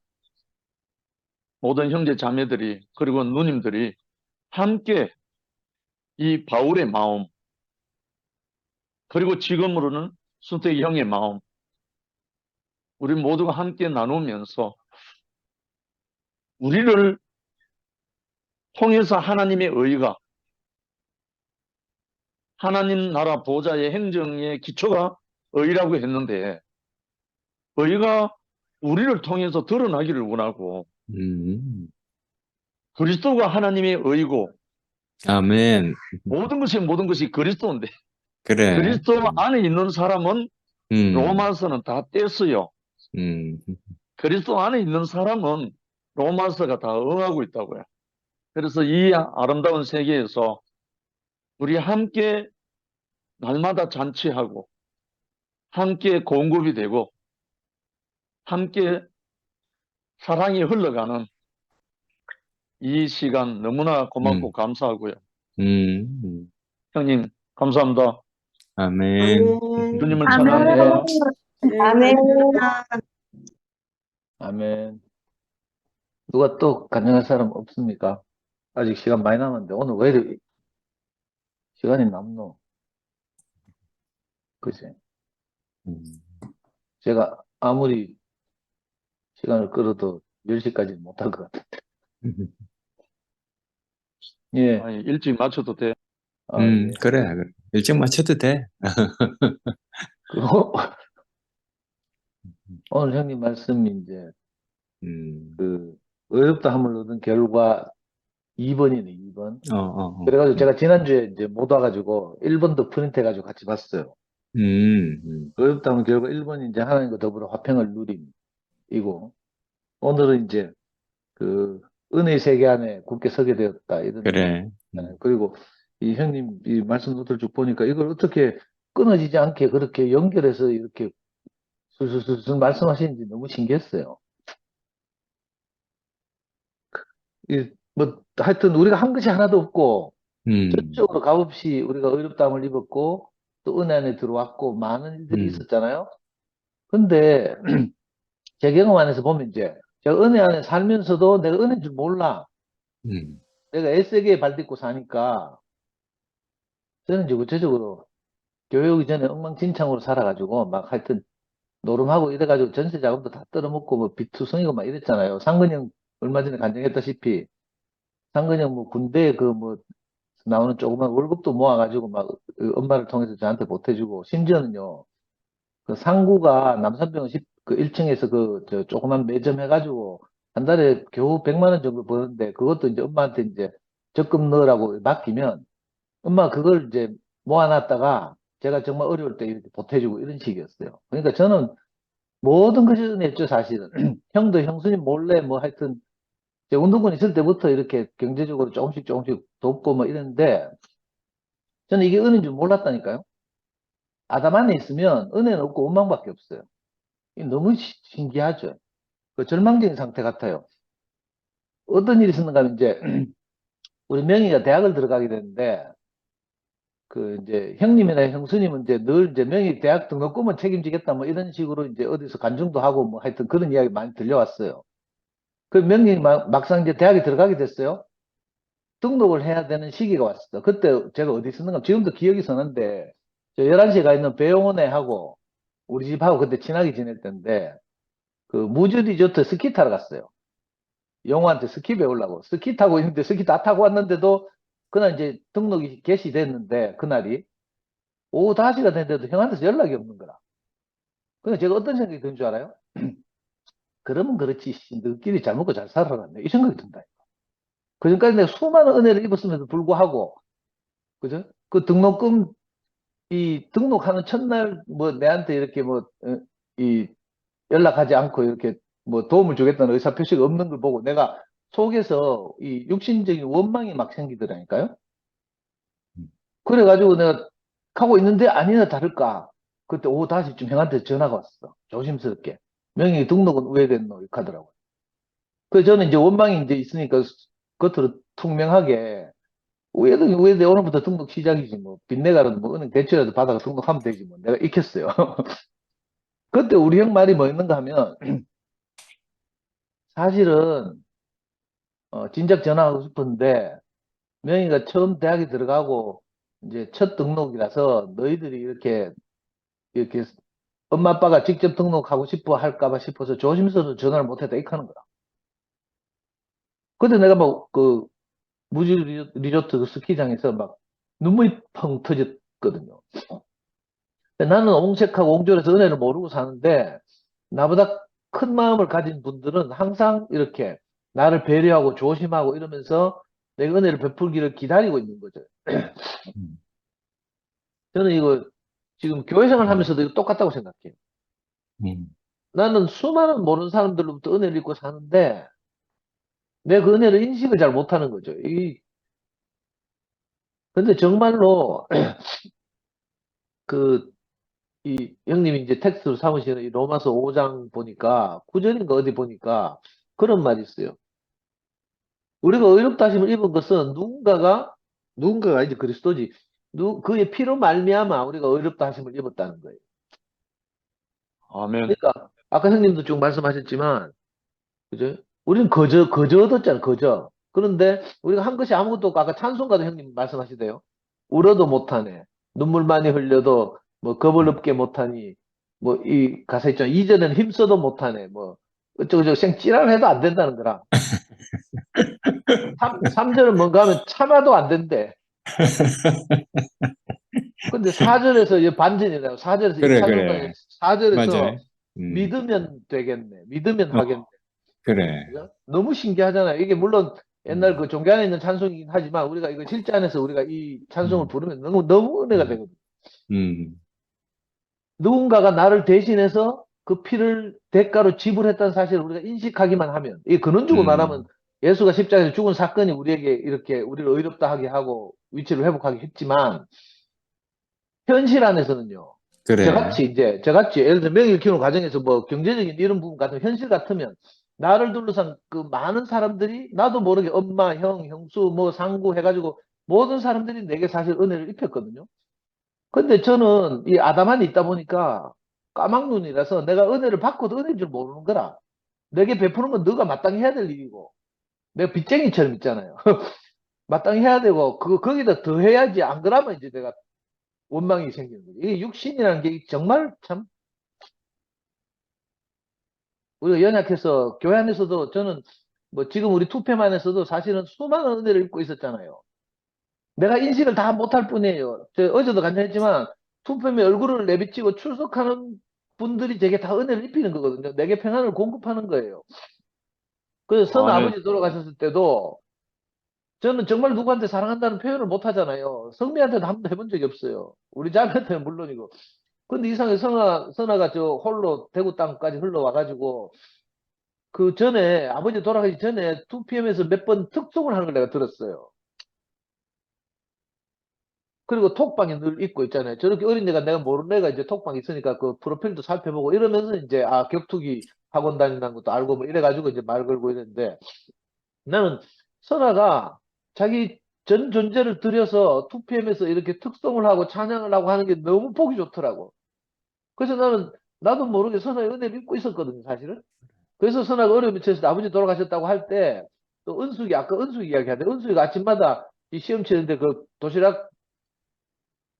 Speaker 5: 모든 형제 자매들이 그리고 누님들이 함께 이 바울의 마음 그리고 지금으로는 순택 형의 마음 우리 모두가 함께 나누면서 우리를 통해서 하나님의 의가 하나님 나라 보좌의 행정의 기초가 의라고 했는데 의가 우리를 통해서 드러나기를 원하고 그리스도가 하나님의 의고
Speaker 1: 아멘.
Speaker 5: 모든 것이 그리스도인데
Speaker 1: 그래.
Speaker 5: 그리스도 안에 있는 사람은 로마서는 다 뗐어요. 그리스도 안에 있는 사람은 로마서가 다 응하고 있다고요. 그래서 이 아름다운 세계에서 우리 함께 날마다 잔치하고 함께 공급이 되고 함께 사랑이 흘러가는 이 시간 너무나 고맙고 감사하고요. 형님 감사합니다.
Speaker 1: 아멘.
Speaker 5: 주님을
Speaker 3: 아멘.
Speaker 5: 찬양합니다.
Speaker 3: 네,
Speaker 6: 아멘.
Speaker 3: 감사합니다.
Speaker 2: 아멘. 누가 또 간증할 사람 없습니까? 아직 시간 많이 남았는데 오늘 왜 이렇게 시간이 남노? 그치? 제가 아무리 시간을 끌어도 10시까지 못할 것 같은데. 예.
Speaker 5: 아니, 일찍 맞춰도 돼.
Speaker 2: 예.
Speaker 1: 그래. 일찍 맞춰도 돼.
Speaker 2: 그리고 오늘 형님 말씀이 이제 그 어렵다 함을 얻은 결과 2번이네, 2번. 그래가지고 제가 지난주에 이제 못 와가지고 1번도 프린트해가지고 같이 봤어요. 어렵다 함은 결과 1번이 이제 하나님과 더불어 화평을 누림이고, 오늘은 이제 그 은혜의 세계 안에 굳게 서게 되었다. 이런.
Speaker 1: 그래.
Speaker 2: 그리고 이 형님 이 말씀들 쭉 보니까 이걸 어떻게 끊어지지 않게 그렇게 연결해서 이렇게 술술술 말씀하시는지 너무 신기했어요. 뭐 하여튼 우리가 한 것이 하나도 없고 저쪽으로 값없이 우리가 어렵다함을 입었고 또 은혜 안에 들어왔고 많은 일들이 있었잖아요. 근데 제 경험 안에서 보면 이제 제가 은혜 안에 살면서도 내가 은혜인 줄 몰라. 내가 애세게에 발딛고 사니까 저는 이제 구체적으로 교회 오기 전에 엉망진창으로 살아가지고 막 하여튼 노름하고 이래가지고 전세 자금도 다 떨어먹고 뭐 비투성이고 막 이랬잖아요. 상근형 얼마 전에 간증했다시피 상근형 뭐 군대 그 뭐 나오는 조그만 월급도 모아가지고 막 엄마를 통해서 저한테 보태주고 심지어는요 그 상구가 남산병원 그 1층에서 그 저 조그만 매점 해가지고 한 달에 겨우 100만 원 정도 버는데 그것도 이제 엄마한테 이제 적금 넣으라고 맡기면 엄마 그걸 이제 모아놨다가 제가 정말 어려울 때 이렇게 보태주고 이런 식이었어요. 그러니까 저는 모든 것이 은혜였죠, 사실은. 형도 형수님 몰래 뭐 하여튼 제가 운동권 있을 때부터 이렇게 경제적으로 조금씩 돕고 뭐 이랬는데 저는 이게 은혜인 줄 몰랐다니까요. 아담 안에 있으면 은혜는 없고 원망밖에 없어요. 이게 너무 신기하죠. 그 절망적인 상태 같아요. 어떤 일이 있었는가 하면 이제 우리 명희가 대학을 들어가게 됐는데 그 이제 형님이나 형수님은 이제 늘 이제 명희 대학 등록금은 책임지겠다 뭐 이런 식으로 이제 어디서 간증도 하고 뭐 하여튼 그런 이야기 많이 들려왔어요. 그 명희 막상 이제 대학에 들어가게 됐어요. 등록을 해야 되는 시기가 왔어. 그때 제가 어디 있었는가 지금도 기억이 서는데 저 11시에 가 있는 배용원에 하고 우리 집하고 그때 친하게 지낼 때인데 그 무주 리조트 스키 타러 갔어요. 영호한테 스키 배우려고 스키 타고 있는데 스키 다 타고 왔는데도 그날 이제 등록이 개시됐는데 그날이 오후 5시가 됐는데도 형한테서 연락이 없는 거라. 그러니까 제가 어떤 생각이 든 줄 알아요? 그러면 그렇지 너끼리 잘 먹고 잘 살아라 이 생각이 든다니까. 그전까지 내가 수많은 은혜를 입었음에도 불구하고 그죠? 그 등록금 이 등록하는 첫날 뭐 내한테 이렇게 뭐 이 연락하지 않고 이렇게 뭐 도움을 주겠다는 의사표시가 없는 걸 보고 내가 속에서 이 육신적인 원망이 막 생기더라니까요. 그래가지고 내가 가고 있는데 아니나 다를까 그때 오후 5시쯤 형한테 전화가 왔어. 조심스럽게. 명의 등록은 왜 됐노? 이렇게 하더라고요. 그래서 저는 이제 원망이 이제 있으니까 겉으로 투명하게 왜 오늘부터 등록 시작이지, 뭐. 빚내가는 뭐, 은행 대출이라도 받아가 등록하면 되지, 뭐. 내가 익혔어요. 그때 우리 형 말이 뭐였는가 하면, 사실은, 진작 전화하고 싶었는데, 명희가 처음 대학에 들어가고, 이제 첫 등록이라서 너희들이 이렇게 엄마 아빠가 직접 등록하고 싶어 할까봐 싶어서 조심스러워서 전화를 못했다, 이렇게 하는 거야. 근데 내가 뭐, 무지 리조트 그 스키장에서 막 눈물이 펑 터졌거든요. 근데 나는 옹색하고 옹졸해서 은혜를 모르고 사는데, 나보다 큰 마음을 가진 분들은 항상 이렇게 나를 배려하고 조심하고 이러면서 내가 은혜를 베풀기를 기다리고 있는 거죠.
Speaker 1: 음.
Speaker 2: 저는 이거 지금 교회 생활 하면서도 이거 똑같다고 생각해요.
Speaker 1: 음.
Speaker 2: 나는 수많은 모르는 사람들로부터 은혜를 입고 사는데, 내가 그 은혜를 인식을 잘 못하는 거죠. 근데 정말로, 이 형님이 이제 텍스트로 삼으시는 이 로마서 5장 보니까, 9절인가 어디 보니까 그런 말이 있어요. 우리가 의롭다 하심을 입은 것은 누군가가 이제 그리스도지. 그의 피로 말미암아 우리가 의롭다 하심을 입었다는 거예요.
Speaker 5: 아멘.
Speaker 2: 그러니까 아까 형님도 쭉 말씀하셨지만, 그죠? 우리는 거저 얻었잖아, 거저. 그런데 우리가 한 것이 아무것도 없고, 아까 찬송가도 형님 말씀하시대요. 울어도 못하네. 눈물 많이 흘려도 뭐 겁을 없게 못하니, 뭐 이 가사 있잖아. 이전에는 힘써도 못하네. 뭐 어쩌고저쩌고 그냥 찌랄해도 안 된다는 거라. 3절은 뭔가 하면 참아도 안 된대. 근데 4절에서 반전이라고. 4절에서 이
Speaker 1: 그래,
Speaker 2: 찬송가에
Speaker 1: 그래.
Speaker 2: 4절에서
Speaker 1: 맞아요.
Speaker 2: 믿으면 되겠네. 믿으면
Speaker 1: 어,
Speaker 2: 하겠네.
Speaker 1: 그래.
Speaker 2: 그죠? 너무 신기하잖아요. 이게 물론 옛날
Speaker 1: 음.
Speaker 2: 그 종교 안에 있는 찬송이긴 하지만 우리가 이거 실제 안에서 우리가 이 찬송을
Speaker 1: 음.
Speaker 2: 부르면 너무 은혜가
Speaker 1: 음.
Speaker 2: 되거든요.
Speaker 1: 음.
Speaker 2: 누군가가 나를 대신해서 그 피를 대가로 지불했다는 사실을 우리가 인식하기만 하면, 이 근원적으로 말하면
Speaker 1: 음.
Speaker 2: 예수가 십자가에서 죽은 사건이 우리에게 이렇게 우리를 의롭다 하게 하고 위치를 회복하게 했지만, 현실 안에서는요.
Speaker 1: 그래.
Speaker 2: 저같이 예를 들어 명예를 키우는 과정에서 뭐 경제적인 이런 부분 같은 현실 같으면, 나를 둘러싼 그 많은 사람들이 나도 모르게 엄마, 형, 형수, 뭐 상구 해가지고 모든 사람들이 내게 사실 은혜를 입혔거든요. 근데 저는 이 아담안에 있다 보니까 까막눈이라서 내가 은혜를 받고도 은혜인 줄 모르는 거라. 내게 베푸는 건 너가 마땅히 해야 될 일이고, 내가 빚쟁이처럼 있잖아요. 마땅히 해야 되고, 거기다 더 해야지. 안 그러면 이제 내가 원망이 생기는 거죠. 이게 육신이라는 게 정말 참, 우리가 연약해서 교회 안에서도 저는 뭐 지금 우리 투팸 안에서도 사실은 수많은 은혜를 입고 있었잖아요. 내가 인식을 다 못할 뿐이에요. 저 어제도 간증했지만 투팸에 얼굴을 내비치고 출석하는 분들이 제게 다 은혜를 입히는 거거든요. 내게 평안을 공급하는 거예요. 그래서 선
Speaker 5: 아멘.
Speaker 2: 아버지 돌아가셨을 때도 저는 정말 누구한테 사랑한다는 표현을 못 하잖아요. 성미한테도 한 번도 해본 적이 없어요. 우리 자매한테는 물론이고. 근데 이상하게 선아가 저 홀로 대구 땅까지 흘러와가지고 그 전에 아버지 돌아가기 전에 2PM에서 몇 번 특송을 하는 걸 내가 들었어요. 그리고 톡방에 늘 있고 있잖아요. 저렇게 어린 애가 내가 모르는 애가 이제 톡방 있으니까 그 프로필도 살펴보고 이러면서 이제 격투기 학원 다닌다는 것도 알고 뭐 이래가지고 이제 말 걸고 이랬는데, 나는 선아가 자기 전 존재를 들여서 2PM에서 이렇게 특송을 하고 찬양을 하고 하는 게 너무 보기 좋더라고. 그래서 나도 모르게 선아의 은혜를 입고 있었거든요, 사실은. 그래서 선아가 어려움에 처해서 아버지 돌아가셨다고 할 때, 또 아까 은숙이 이야기하는데, 은숙이가 아침마다 이 시험 치는데 그 도시락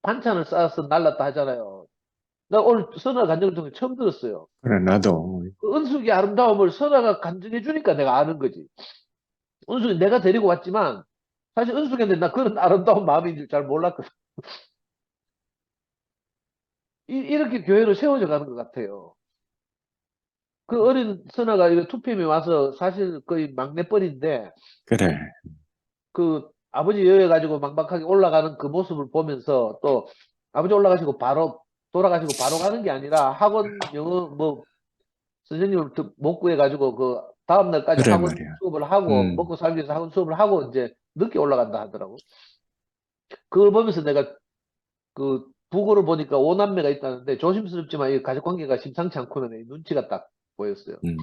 Speaker 2: 반찬을 싸서 날랐다 하잖아요. 나 오늘 선아 간증을 통해 처음 들었어요.
Speaker 1: 그래, 나도.
Speaker 2: 그 은숙이 아름다움을 선아가 간증해 주니까 내가 아는 거지. 은숙이 내가 데리고 왔지만, 사실 은숙이한테 나 그런 아름다운 마음인 줄 잘 몰랐거든. 이렇게 교회를 세워져 가는 것 같아요. 그 어린 선아가 이거 2PM에 와서 사실 거의 막내뻘인데,
Speaker 1: 그래.
Speaker 2: 그 아버지 여해가지고 막막하게 올라가는 그 모습을 보면서, 또 아버지 올라가시고 바로 돌아가시고 바로 가는 게 아니라 학원 영어 뭐 선생님을 못 구해가지고 그 다음날까지
Speaker 1: 그래
Speaker 2: 학원
Speaker 1: 말이야.
Speaker 2: 수업을 하고
Speaker 1: 음.
Speaker 2: 먹고 살기 위해서 학원 수업을 하고 이제 늦게 올라간다 하더라고. 그걸 보면서 내가 그 부고를 보니까 5남매가 있다는데 조심스럽지만 이 가족 관계가 심상치 않구나. 이 눈치가 딱 보였어요.
Speaker 1: 음.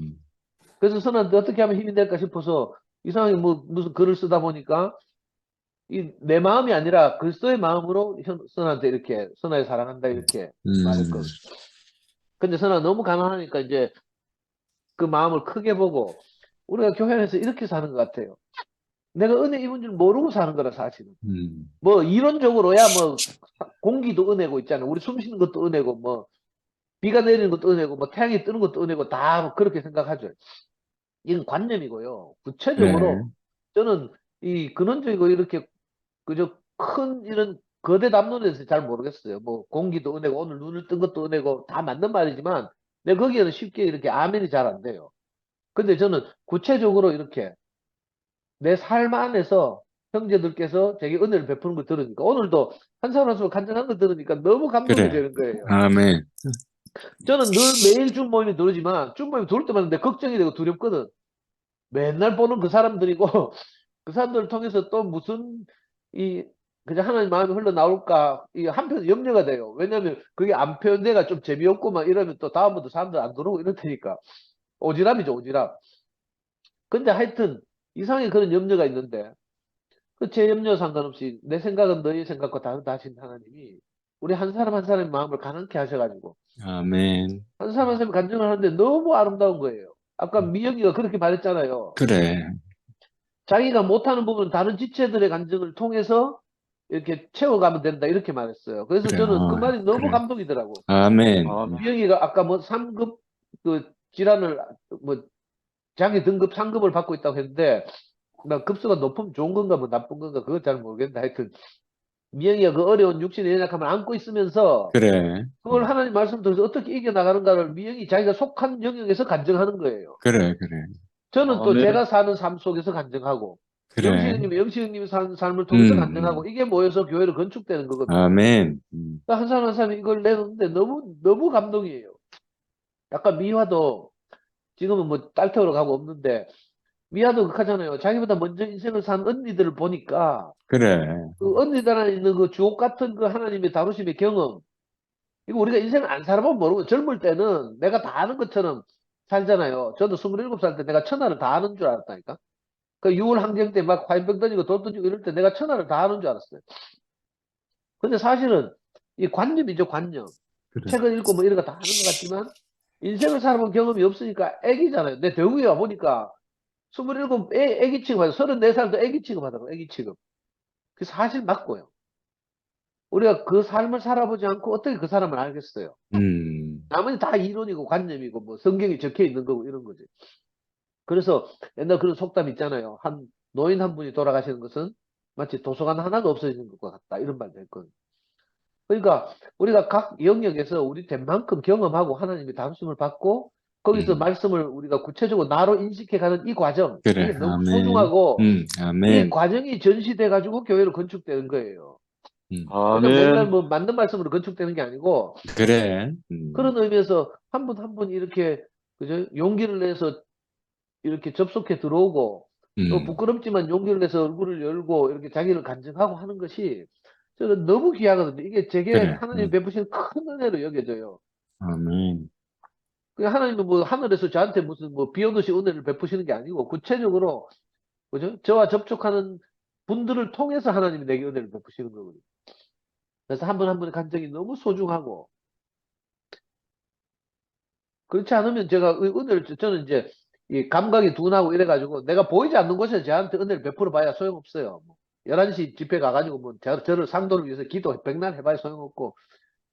Speaker 2: 그래서 선한테 어떻게 하면 힘이 될까 싶어서 이상하게 뭐 무슨 글을 쓰다 보니까 내 마음이 아니라 그리스도의 마음으로 선한테 이렇게 선하에 사랑한다 이렇게 말했거든. 근데 선아 너무 가난하니까 이제 그 마음을 크게 보고 우리가 교회 안에서 이렇게 사는 것 같아요. 내가 은혜 입은 줄 모르고 사는 거라 사실은. 뭐 이론적으로야 뭐 공기도 은혜고 있잖아요. 우리 숨 쉬는 것도 은혜고 뭐 비가 내리는 것도 은혜고 뭐 태양이 뜨는 것도 은혜고 다 그렇게 생각하죠. 이건 관념이고요. 구체적으로 저는 이 근원적이고 이렇게 그저 큰 이런 거대 담론에서 잘 모르겠어요. 뭐 공기도 은혜고 오늘 눈을 뜬 것도 은혜고 다 맞는 말이지만 내가 거기에는 쉽게 이렇게 아멘이 잘 안 돼요. 근데 저는 구체적으로 이렇게 내 삶 안에서 형제들께서 되게 은혜를 베푸는 걸 들으니까 오늘도 한 사람 한 사람 간증한 걸 들으니까 너무 감동이
Speaker 1: 그래.
Speaker 2: 되는 거예요.
Speaker 1: 아멘.
Speaker 2: 저는 늘 매일 줌 모임이 들으지만 줌 모임 들을 때마다 내 걱정이 되고 두렵거든. 맨날 보는 그 사람들이고 그 사람들을 통해서 또 무슨 그냥 하나님 마음이 흘러나올까 이 한편 염려가 돼요. 왜냐면 그게 안 표현돼가 좀 재미없고 막 이러면 또 다음부터 사람들 안 들어오고 이럴 테니까 오지랖이죠, 오지랖. 근데 하여튼 이상하게 그런 염려가 있는데 그 제 염려 상관없이 내 생각은 너희 생각과 다르다신 하나님이 우리 한 사람 한 사람의 마음을 가난케 하셔가지고
Speaker 1: 아멘.
Speaker 2: 한 사람 한 사람이 간증을 하는데 너무 아름다운 거예요. 아까 미영이가 그렇게 말했잖아요.
Speaker 1: 그래.
Speaker 2: 자기가 못하는 부분은 다른 지체들의 간증을 통해서 이렇게 채워가면 된다 이렇게 말했어요. 그래서
Speaker 1: 그래.
Speaker 2: 저는 그 말이 너무
Speaker 1: 그래.
Speaker 2: 감동이더라고.
Speaker 1: 아멘.
Speaker 2: 미영이가 아까 뭐 3급 그 질환을 뭐 장애 등급 3급을 받고 있다고 했는데 나 급수가 높으면 좋은 건가 뭐 나쁜 건가 그건 잘 모르겠는데 하여튼 미영이가 그 어려운 육신의 연약함을 안고 있으면서
Speaker 1: 그래.
Speaker 2: 그걸 하나님 말씀 통해서 어떻게 이겨나가는가를 미영이 자기가 속한 영역에서 간증하는 거예요.
Speaker 1: 그래. 그래.
Speaker 2: 저는 또
Speaker 5: 아멘.
Speaker 2: 제가 사는 삶 속에서 간증하고
Speaker 1: 그래.
Speaker 2: 영시 형님이 사는 삶을 통해서
Speaker 1: 음,
Speaker 2: 간증하고 이게 모여서 교회로 건축되는 거거든요.
Speaker 1: 아멘.
Speaker 2: 그러니까 한 사람 한 사람이 이걸 내놓는데 너무 감동이에요. 약간 미화도 지금은 뭐 딸 태우러 가고 없는데 미화도 그렇잖아요. 자기보다 먼저 인생을 산 언니들을 보니까
Speaker 1: 그래.
Speaker 2: 그 언니들 안에 있는 그 주옥 같은 그 하나님의 다루심의 경험 이거 우리가 인생을 안 살아보면 모르고 젊을 때는 내가 다 아는 것처럼 살잖아요. 저도 27살 때 내가 천하를 다 아는 줄 알았다니까. 그 6월 항쟁 때 막 화염병 던지고 돌 던지고 이럴 때 내가 천하를 다 아는 줄 알았어요. 근데 사실은 이 관념이죠, 관념.
Speaker 1: 그래.
Speaker 2: 책을 읽고 뭐 이런 거 다 아는 것 같지만 인생을 살아본 경험이 없으니까 애기잖아요. 내 대구에 와보니까 27 애기 취급하죠. 34살도 애기 취급하더라고, 애기 취급. 그 사실 맞고요. 우리가 그 삶을 살아보지 않고 어떻게 그 사람을 알겠어요. 나머지 다 이론이고 관념이고 뭐 성경에 적혀 있는 거고 이런 거지. 그래서 옛날 그런 속담 있잖아요. 한 노인 한 분이 돌아가시는 것은 마치 도서관 하나가 없어지는 것과 같다. 이런 말도 했거든요. 그러니까 우리가 각 영역에서 우리 된 만큼 경험하고 하나님의 다루심을 받고 거기서 말씀을 우리가 구체적으로 나로 인식해가는 이 과정
Speaker 1: 그래.
Speaker 2: 이게 너무
Speaker 1: 아멘.
Speaker 2: 소중하고 이
Speaker 1: 아멘.
Speaker 2: 과정이 전시돼 가지고 교회로 건축되는 거예요. 그냥 맨날
Speaker 5: 아멘.
Speaker 2: 뭐 맞는 말씀으로 건축되는 게 아니고
Speaker 1: 그래.
Speaker 2: 그런 의미에서 한 분 한 분 이렇게 그죠? 용기를 내서 이렇게 접속해 들어오고 또 부끄럽지만 용기를 내서 얼굴을 열고 이렇게 자기를 간증하고 하는 것이 저는 너무 귀하거든요. 이게 제게
Speaker 1: 그래.
Speaker 2: 하나님이 베푸신 큰 은혜로 여겨져요.
Speaker 1: 아멘.
Speaker 2: 그 하나님은 뭐 하늘에서 저한테 무슨 뭐 비 오듯이 은혜를 베푸시는 게 아니고 구체적으로 그죠? 저와 접촉하는 분들을 통해서 하나님이 내게 은혜를 베푸시는 거거든요. 그래서 한 분 한 분의 간증이 너무 소중하고 그렇지 않으면 제가 은혜를 저는 이제 이 감각이 둔하고 이래가지고 내가 보이지 않는 곳에서 저한테 은혜를 베풀어 봐야 소용없어요. 11시 집회 가가지고 뭐 저를 상도를 위해서 기도 백날 해봐야 소용없고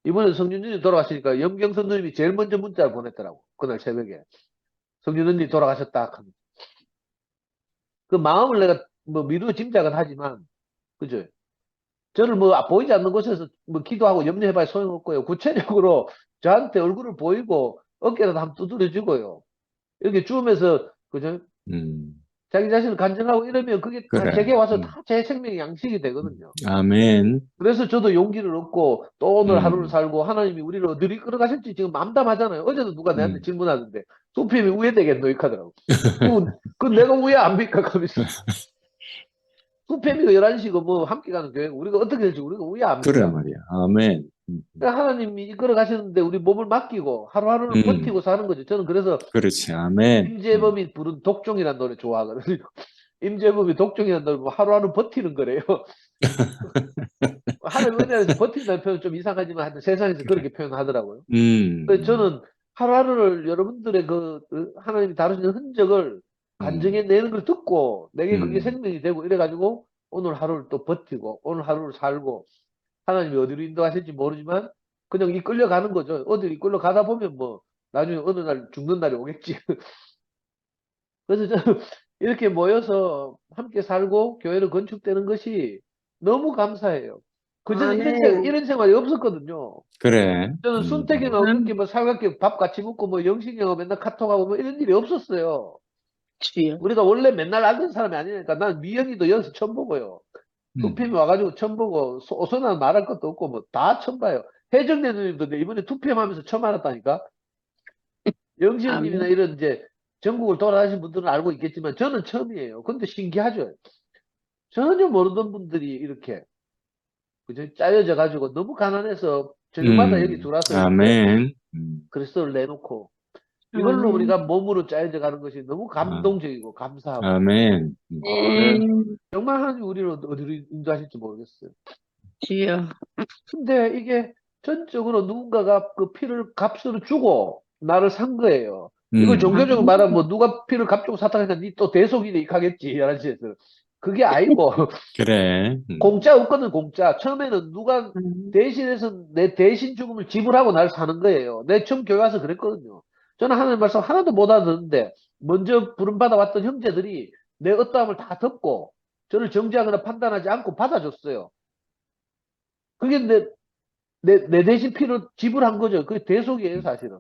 Speaker 2: 이번에 성윤준이 돌아가시니까 염경선 누님이 제일 먼저 문자를 보냈더라고. 그날 새벽에 성윤준이 돌아가셨다 하면 그 마음을 내가 뭐 미루어 짐작은 하지만 그죠? 저를 뭐 보이지 않는 곳에서 뭐 기도하고 염려해봐야 소용없고요. 구체적으로 저한테 얼굴을 보이고 어깨라도 한번 두드려주고요. 이렇게 줌에서 그죠? 자기 자신을 간증하고 이러면 그게 다
Speaker 1: 그래.
Speaker 2: 제게 와서 다 제 생명의 양식이 되거든요.
Speaker 1: 아멘.
Speaker 2: 그래서 저도 용기를 얻고 또 오늘 하루를 살고 하나님이 우리를 어디로 끌어가실지 지금 암담하잖아요. 어제도 누가 내한테 질문하는데 수피엠이 우회되겠노? 이렇게 하더라고. 그 내가 우회 안 믿까? 하면서 수피엠이가 11시고 뭐 함께 가는 교회 우리가 어떻게 될지 우리가 우회 안 믿까?
Speaker 1: 그래 말이야. 아멘.
Speaker 2: 그러니까 하나님이 이끌어 가시는데 우리 몸을 맡기고 하루하루를 버티고 사는 거죠. 저는 그래서
Speaker 1: 그렇지. 아멘.
Speaker 2: 임재범이 부른 독종이라는 노래 좋아하거든요. 임재범이 독종이라는 노래 하루하루 버티는 거래요. 하나님 은혜에서 버틴다는 표현 좀 이상하지만 하여튼 세상에서 그렇게 표현하더라고요.
Speaker 1: 음,
Speaker 2: 그래서 저는 하루하루를 여러분들의 하나님이 다루시는 흔적을 간증해 내는 걸 듣고 내게 그게 생명이 되고 이래가지고 오늘 하루를 또 버티고 오늘 하루를 살고 하나님이 어디로 인도하실지 모르지만 그냥 이끌려가는 거죠. 어디 이끌려가다 보면 뭐 나중에 어느 날 죽는 날이 오겠지. 그래서 저는 이렇게 모여서 함께 살고 교회를 건축되는 것이 너무 감사해요. 그전에
Speaker 3: 아멘.
Speaker 2: 이런 생활이 없었거든요.
Speaker 1: 그래.
Speaker 2: 저는 순택이나 그렇게 뭐 살갑게 밥 같이 먹고 뭐 영식이하고 맨날 카톡하고 뭐 이런 일이 없었어요.
Speaker 3: 주여.
Speaker 2: 우리가 원래 맨날 알던 사람이 아니니까 난 미영이도 여기서 처음 보고요. 투팸이 와가지고 처음 보고 오선한 말할 것도 없고 뭐 다 처음 봐요. 혜정대 누님도 이번에 투팸 하면서 처음 알았다니까. 영식님이나
Speaker 3: 아멘.
Speaker 2: 이런 이제 전국을 돌아다니신 분들은 알고 있겠지만 저는 처음이에요. 근데 신기하죠. 전혀 모르던 분들이 이렇게 그죠? 짜여져 가지고 너무 가난해서 저녁마다 여기 들어와서 이렇게
Speaker 1: 아멘.
Speaker 2: 그리스도를 내놓고 이걸로 우리가 몸으로 짜여져 가는 것이 너무 감동적이고 감사하고
Speaker 1: 아멘.
Speaker 2: 네. 정말 하나님 우리를 어디로 인도하실지 모르겠어요.
Speaker 3: 주여.
Speaker 2: 근데 이게 전적으로 누군가가 그 피를 값으로 주고 나를 산 거예요. 이걸 종교적으로 말하면 뭐 누가 피를 값 주고 샀다 하니까 니 또 대속이네 하겠지 11시에서. 그게 아니고
Speaker 1: 그래.
Speaker 2: 공짜 없거든 공짜. 처음에는 누가 대신해서 내 대신 죽음을 지불하고 날 사는 거예요. 내 처음 교회 와서 그랬거든요. 저는 하나님 말씀 하나도 못 알아듣는데 먼저 부름받아 왔던 형제들이 내 어떠함을 다 듣고 저를 정죄하거나 판단하지 않고 받아줬어요. 그게 내 대신 피를 지불한 거죠. 그게 대속이에요 사실은.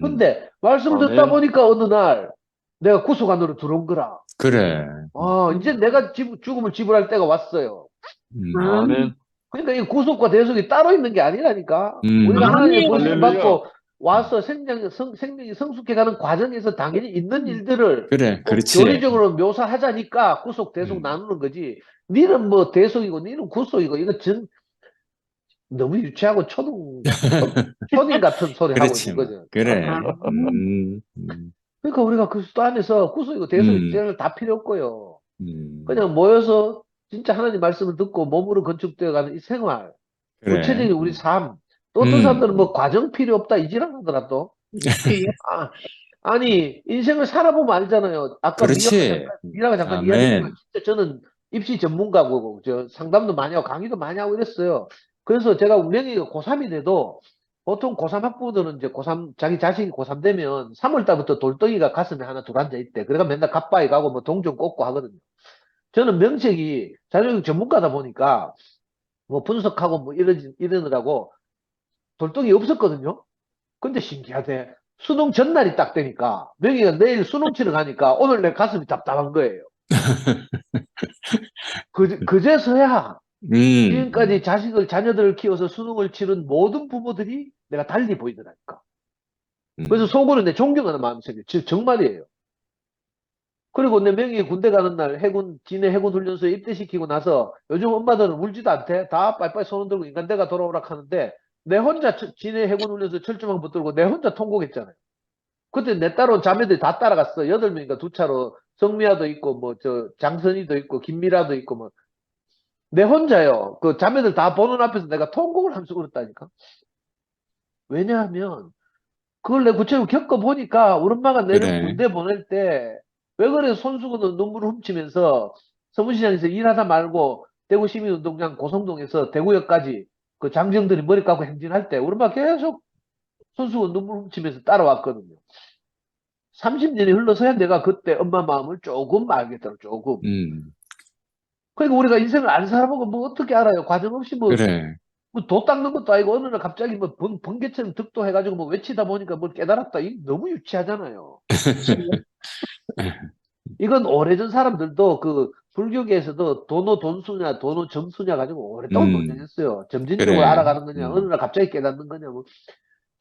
Speaker 2: 근데 말씀을 듣다 보니까 어느 날 내가 구속안으로 들어온 거라.
Speaker 1: 그래.
Speaker 2: 이제 내가 죽음을 지불할 때가 왔어요.
Speaker 5: 아멘.
Speaker 2: 그러니까 이 구속과 대속이 따로 있는 게 아니라니까. 우리가
Speaker 3: 아멘.
Speaker 2: 하나님의 부르심
Speaker 5: 할렐루야.
Speaker 2: 받고 와서 생명이 성숙해가는 과정에서 당연히 있는 일들을
Speaker 1: 그래.
Speaker 2: 꼭
Speaker 1: 그렇지.
Speaker 2: 교리적으로 묘사하자니까 구속, 대속 나누는 거지. 니는 뭐 대속이고 니는 구속이고 이거 너무 유치하고 초딩 같은 소리 하고
Speaker 1: 그렇지.
Speaker 2: 있는
Speaker 1: 뭐.
Speaker 2: 거죠.
Speaker 1: 그래.
Speaker 2: 그러니까 우리가 그리스도 안에서 구속이고 대속이 다 필요 없고요. 그냥 모여서 진짜 하나님 말씀을 듣고 몸으로 건축되어가는 이 생활,
Speaker 1: 그래.
Speaker 2: 구체적인 우리 삶. 또 어떤 사람들은 뭐 과정 필요 없다 이지랄 하더라도. 아니 인생을 살아보면 알잖아요. 아까
Speaker 1: 그렇지.
Speaker 2: 미라가 잠깐
Speaker 1: 아멘.
Speaker 2: 이야기했지만 진짜 저는 입시 전문가고 저 상담도 많이 하고 강의도 많이 하고 이랬어요. 그래서 제가 운명이가 고3이 돼도 보통 고3 학부모들은 이제 고3 자기 자식이 고3 되면 3월 달부터 돌덩이가 가슴에 하나 둘 앉아 있대. 그래가 맨날 갓바위 가고 뭐 동전 꽂고 하거든요. 저는 명색이 자격증 전문가다 보니까 뭐 분석하고 뭐 이러느라고 돌덩이 없었거든요. 근데 신기하대. 수능 전날이 딱 되니까 명희가 내일 수능 치러 가니까 오늘 내 가슴이 답답한 거예요. 그제서야 지금까지 자녀들을 키워서 수능을 치른 모든 부모들이 내가 달리 보이더라니까. 그래서 속으로 내 존경하는 마음이 생겨요. 정말이에요. 그리고 내 명희 군대 가는 날 진해 해군 훈련소에 입대시키고 나서 요즘 엄마들은 울지도 않대. 다 빨리빨리 손 들고 인간대가 돌아오라 하는데 내 혼자 진해 해군 훈련소 철조망 붙들고 내 혼자 통곡했잖아요. 그때 내 따라온 자매들이 다 따라갔어. 8명인가 2차로 성미아도 있고 뭐 저 장선이도 있고 김미라도 있고 뭐 내 혼자요. 그 자매들 다 보는 앞에서 내가 통곡을 하면서 울었다니까. 왜냐하면 그걸 내 구체적으로 겪어보니까 우리 엄마가 내를
Speaker 1: 그래.
Speaker 2: 군대 보낼 때 왜 그래 손수건으로 눈물을 훔치면서 서문시장에서 일하다 말고 대구시민운동장 고성동에서 대구역까지 그 장정들이 머리 깎고 행진할 때 우리 엄마 계속 손수건 눈물 훔치면서 따라왔거든요. 30년이 흘러서야 내가 그때 엄마 마음을 조금 알겠더라고, 조금. 그러니까 우리가 인생을 안 살아보고 뭐 어떻게 알아요? 과정 없이 뭐,
Speaker 1: 그래.
Speaker 2: 뭐 도 닦는 것도 아니고 어느 날 갑자기 뭐 번개처럼 득도해가지고 뭐 외치다 보니까 뭘 깨달았다. 이 너무 유치하잖아요. 이건 오래전 사람들도 그 불교계에서도 도노 돈수냐 도노 점수냐 가지고 오랫동안 논쟁했어요. 점진적으로
Speaker 1: 그래.
Speaker 2: 알아가는 거냐 어느 날 갑자기 깨닫는 거냐 뭐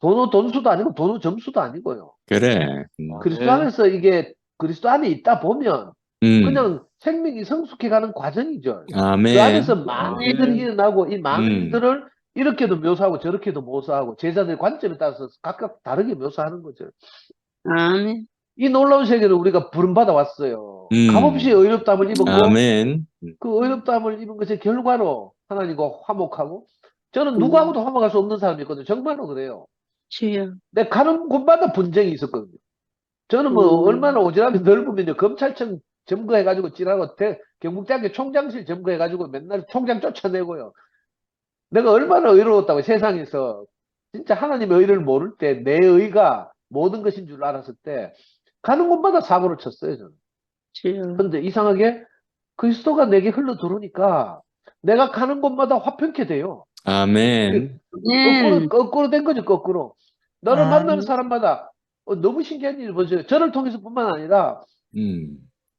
Speaker 2: 도노 돈수도 아니고 도노 점수도 아니고요.
Speaker 1: 그래.
Speaker 2: 그리스도 안에서 이게 그리스도 안에 있다 보면 그냥 생명이 성숙해가는 과정이죠.
Speaker 1: 아멘.
Speaker 2: 그 안에서 많은 일들이 일어나고 이 많은 일들을 이렇게도 묘사하고 저렇게도 묘사하고 제자들의 관점에 따라서 각각 다르게 묘사하는 거죠.
Speaker 3: 아멘.
Speaker 2: 이 놀라운 세계를 우리가 부름받아 왔어요. 값없이 의롭다함을 입었고
Speaker 1: 아멘.
Speaker 2: 그 의롭다함을 입은 것의 결과로 하나님과 화목하고 저는 누구하고도 화목할 수 없는 사람이었거든요. 정말로 그래요.
Speaker 3: 주여.
Speaker 2: 내 가는 곳마다 분쟁이 있었거든요. 저는 뭐 얼마나 오지랖이 넓으면요. 검찰청 점거해가지고 찌라고 경북대학교 총장실 점거해가지고 맨날 총장 쫓아내고요. 내가 얼마나 의로웠다고 세상에서 진짜 하나님의 의를 모를 때 내 의가 모든 것인 줄 알았을 때 가는 곳마다 사고를 쳤어요. 저는.
Speaker 3: 주여.
Speaker 2: 근데 이상하게 그리스도가 내게 흘러 들어오니까 내가 가는 곳마다 화평케 돼요.
Speaker 1: 아멘.
Speaker 2: 거꾸로 된 거죠, 거꾸로. 너를 만나는 사람마다 너무 신기한 일을 보세요. 저를 통해서뿐만 아니라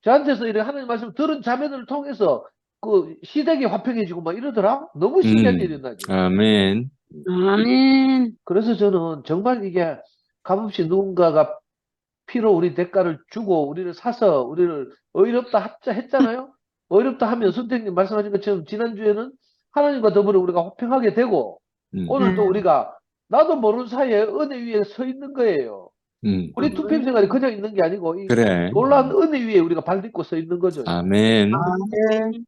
Speaker 2: 저한테서 이렇게 하나님 말씀을 들은 자매들을 통해서 그 시댁이 화평해지고 막 이러더라. 너무 신기한 일이 나죠.
Speaker 1: 아멘.
Speaker 3: 아멘.
Speaker 2: 그래서 저는 정말 이게 값없이 누군가가 피로 우리 대가를 주고 우리를 사서 우리를 의롭다 했잖아요. 의롭다 하면 선생님 말씀하신 것처럼 지난주에는 하나님과 더불어 우리가 화평하게 되고 오늘 또 우리가 나도 모르는 사이에 은혜 위에 서 있는 거예요. 우리 투표임 생활이 그냥 있는 게 아니고 이
Speaker 1: 그래.
Speaker 2: 놀라운 은혜 위에 우리가 발 딛고 서 있는 거죠.
Speaker 1: 아멘.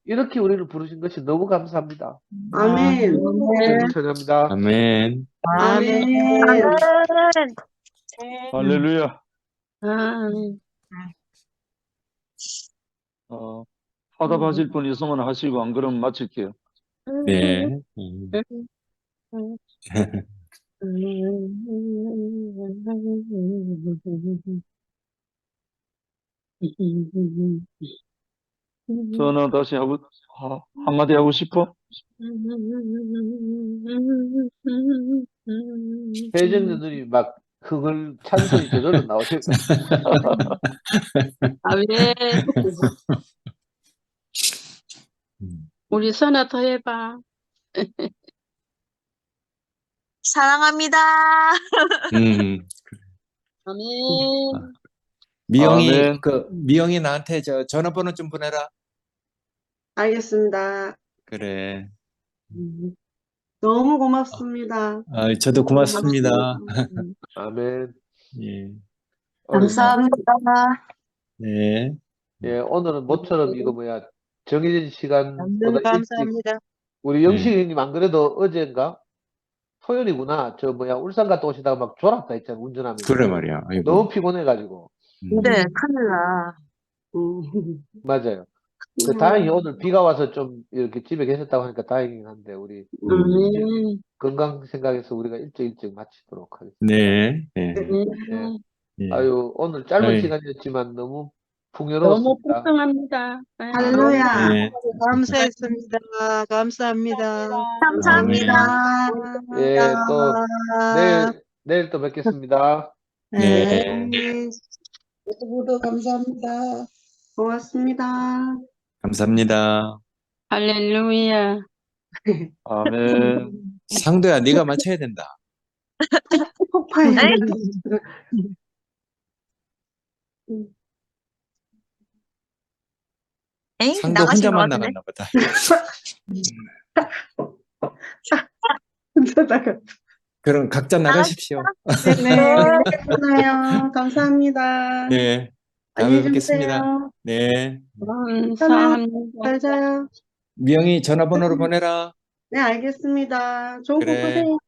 Speaker 2: 이렇게 우리를 부르신 것이 너무 감사합니다.
Speaker 3: 아멘.
Speaker 2: 찬양합니다.
Speaker 1: 아멘.
Speaker 3: 아멘.
Speaker 5: 할렐루야.
Speaker 3: 아멘.
Speaker 5: 화답하실 분 있으면 하시고 안 그러면 마칠게요.
Speaker 1: 네.
Speaker 5: 전화 다시 하고 한마디 하고 싶어?
Speaker 2: 혜정 누님이 막 흥을 찬송이 저절로 나오세요.
Speaker 3: 아멘. 우리 선아 더 해봐.
Speaker 6: 사랑합니다.
Speaker 3: 아멘.
Speaker 1: 미영이
Speaker 5: 아멘.
Speaker 1: 미영이 나한테 저 전화번호 좀 보내라.
Speaker 7: 알겠습니다.
Speaker 1: 그래.
Speaker 7: 너무 고맙습니다.
Speaker 1: 저도 고맙습니다.
Speaker 2: 아멘.
Speaker 1: 예.
Speaker 6: 감사합니다.
Speaker 1: 네.
Speaker 2: 예, 오늘은 모처럼 이거 뭐야 정해진 시간보다
Speaker 3: 너무
Speaker 2: 일찍
Speaker 3: 감사합니다.
Speaker 2: 우리 영식이님 안 그래도 어젠가 토요일이구나. 저 뭐야 울산 갔다 오시다가 막 졸았다 했잖아 운전하면서.
Speaker 1: 그래 말이야. 아이고.
Speaker 2: 너무 피곤해가지고.
Speaker 6: 네, 큰일 나.
Speaker 2: 맞아요. 다행히 오늘 비가 와서 좀 이렇게 집에 계셨다고 하니까 다행이긴 한데 우리
Speaker 3: 아멘.
Speaker 2: 건강 생각해서 우리가 일찍 마치도록 하겠습니다.
Speaker 1: 네. 네.
Speaker 2: 예.
Speaker 1: 예.
Speaker 2: 아유 오늘 짧은
Speaker 1: 아유.
Speaker 2: 시간이었지만 너무
Speaker 3: 너무
Speaker 2: 풍요로웠습니다.
Speaker 3: 풍성합니다.
Speaker 7: 할렐루야.
Speaker 1: 네.
Speaker 3: 감사했습니다. 감사합니다.
Speaker 6: 감사합니다.
Speaker 2: 예, 또 내일 또 뵙겠습니다.
Speaker 1: 네.
Speaker 7: 모두 감사합니다. 고맙습니다.
Speaker 1: 감사합니다.
Speaker 3: 할렐루야.
Speaker 5: 아멘.
Speaker 1: 상도야, 네가 맞춰야 된다.
Speaker 7: 폭발.
Speaker 6: 에이,
Speaker 1: 상도
Speaker 6: 나가신 것
Speaker 1: 혼자만
Speaker 6: 같은데?
Speaker 1: 나갔나 보다. 그럼 각자 나가십시오.
Speaker 7: 네, 고마워요. 감사합니다.
Speaker 1: 네. 다음에
Speaker 7: 안녕히
Speaker 1: 뵙겠습니다.
Speaker 7: 주무세요.
Speaker 1: 네.
Speaker 3: 감사합니다.
Speaker 7: 잘 자요.
Speaker 1: 미영이 전화번호로 보내라.
Speaker 7: 네, 알겠습니다. 좋은 꿈
Speaker 1: 그래.
Speaker 7: 꾸세요.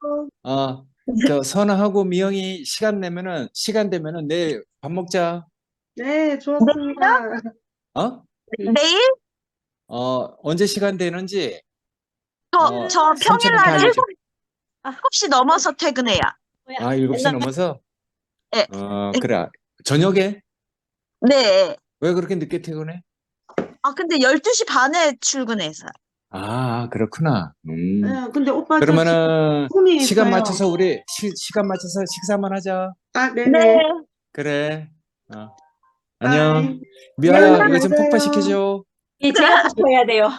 Speaker 1: 저 선아하고 미영이 시간 되면은 내일 밥 먹자.
Speaker 7: 네, 좋았습니다.
Speaker 1: 어?
Speaker 6: 내일?
Speaker 1: 언제 시간 되는지.
Speaker 6: 저
Speaker 1: 삼촌한테
Speaker 6: 평일날
Speaker 1: 알려줘.
Speaker 6: 7시 넘어서 퇴근해요.
Speaker 1: 7시 넘어서?
Speaker 6: 네.
Speaker 1: 그래. 저녁에?
Speaker 6: 네.
Speaker 1: 왜 그렇게 늦게 퇴근해?
Speaker 6: 근데 12시 반에 출근해서.
Speaker 1: 그렇구나.
Speaker 7: 네, 근데 오빠
Speaker 1: 그러면은
Speaker 7: 꿈이
Speaker 1: 시간
Speaker 7: 있어요.
Speaker 1: 맞춰서 우리 시간 맞춰서 식사만 하자.
Speaker 7: 네네.
Speaker 6: 네.
Speaker 1: 그래. 안녕.
Speaker 7: 네.
Speaker 1: 미아야,
Speaker 7: 네,
Speaker 1: 이거 좀
Speaker 7: 맞아요.
Speaker 1: 폭파시켜줘.
Speaker 8: 예, 제가 가셔야 돼요.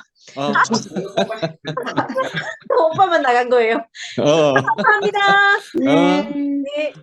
Speaker 8: 오빠만 나간 거예요.
Speaker 1: 어.
Speaker 8: 감사합니다.
Speaker 7: 네.
Speaker 8: 네.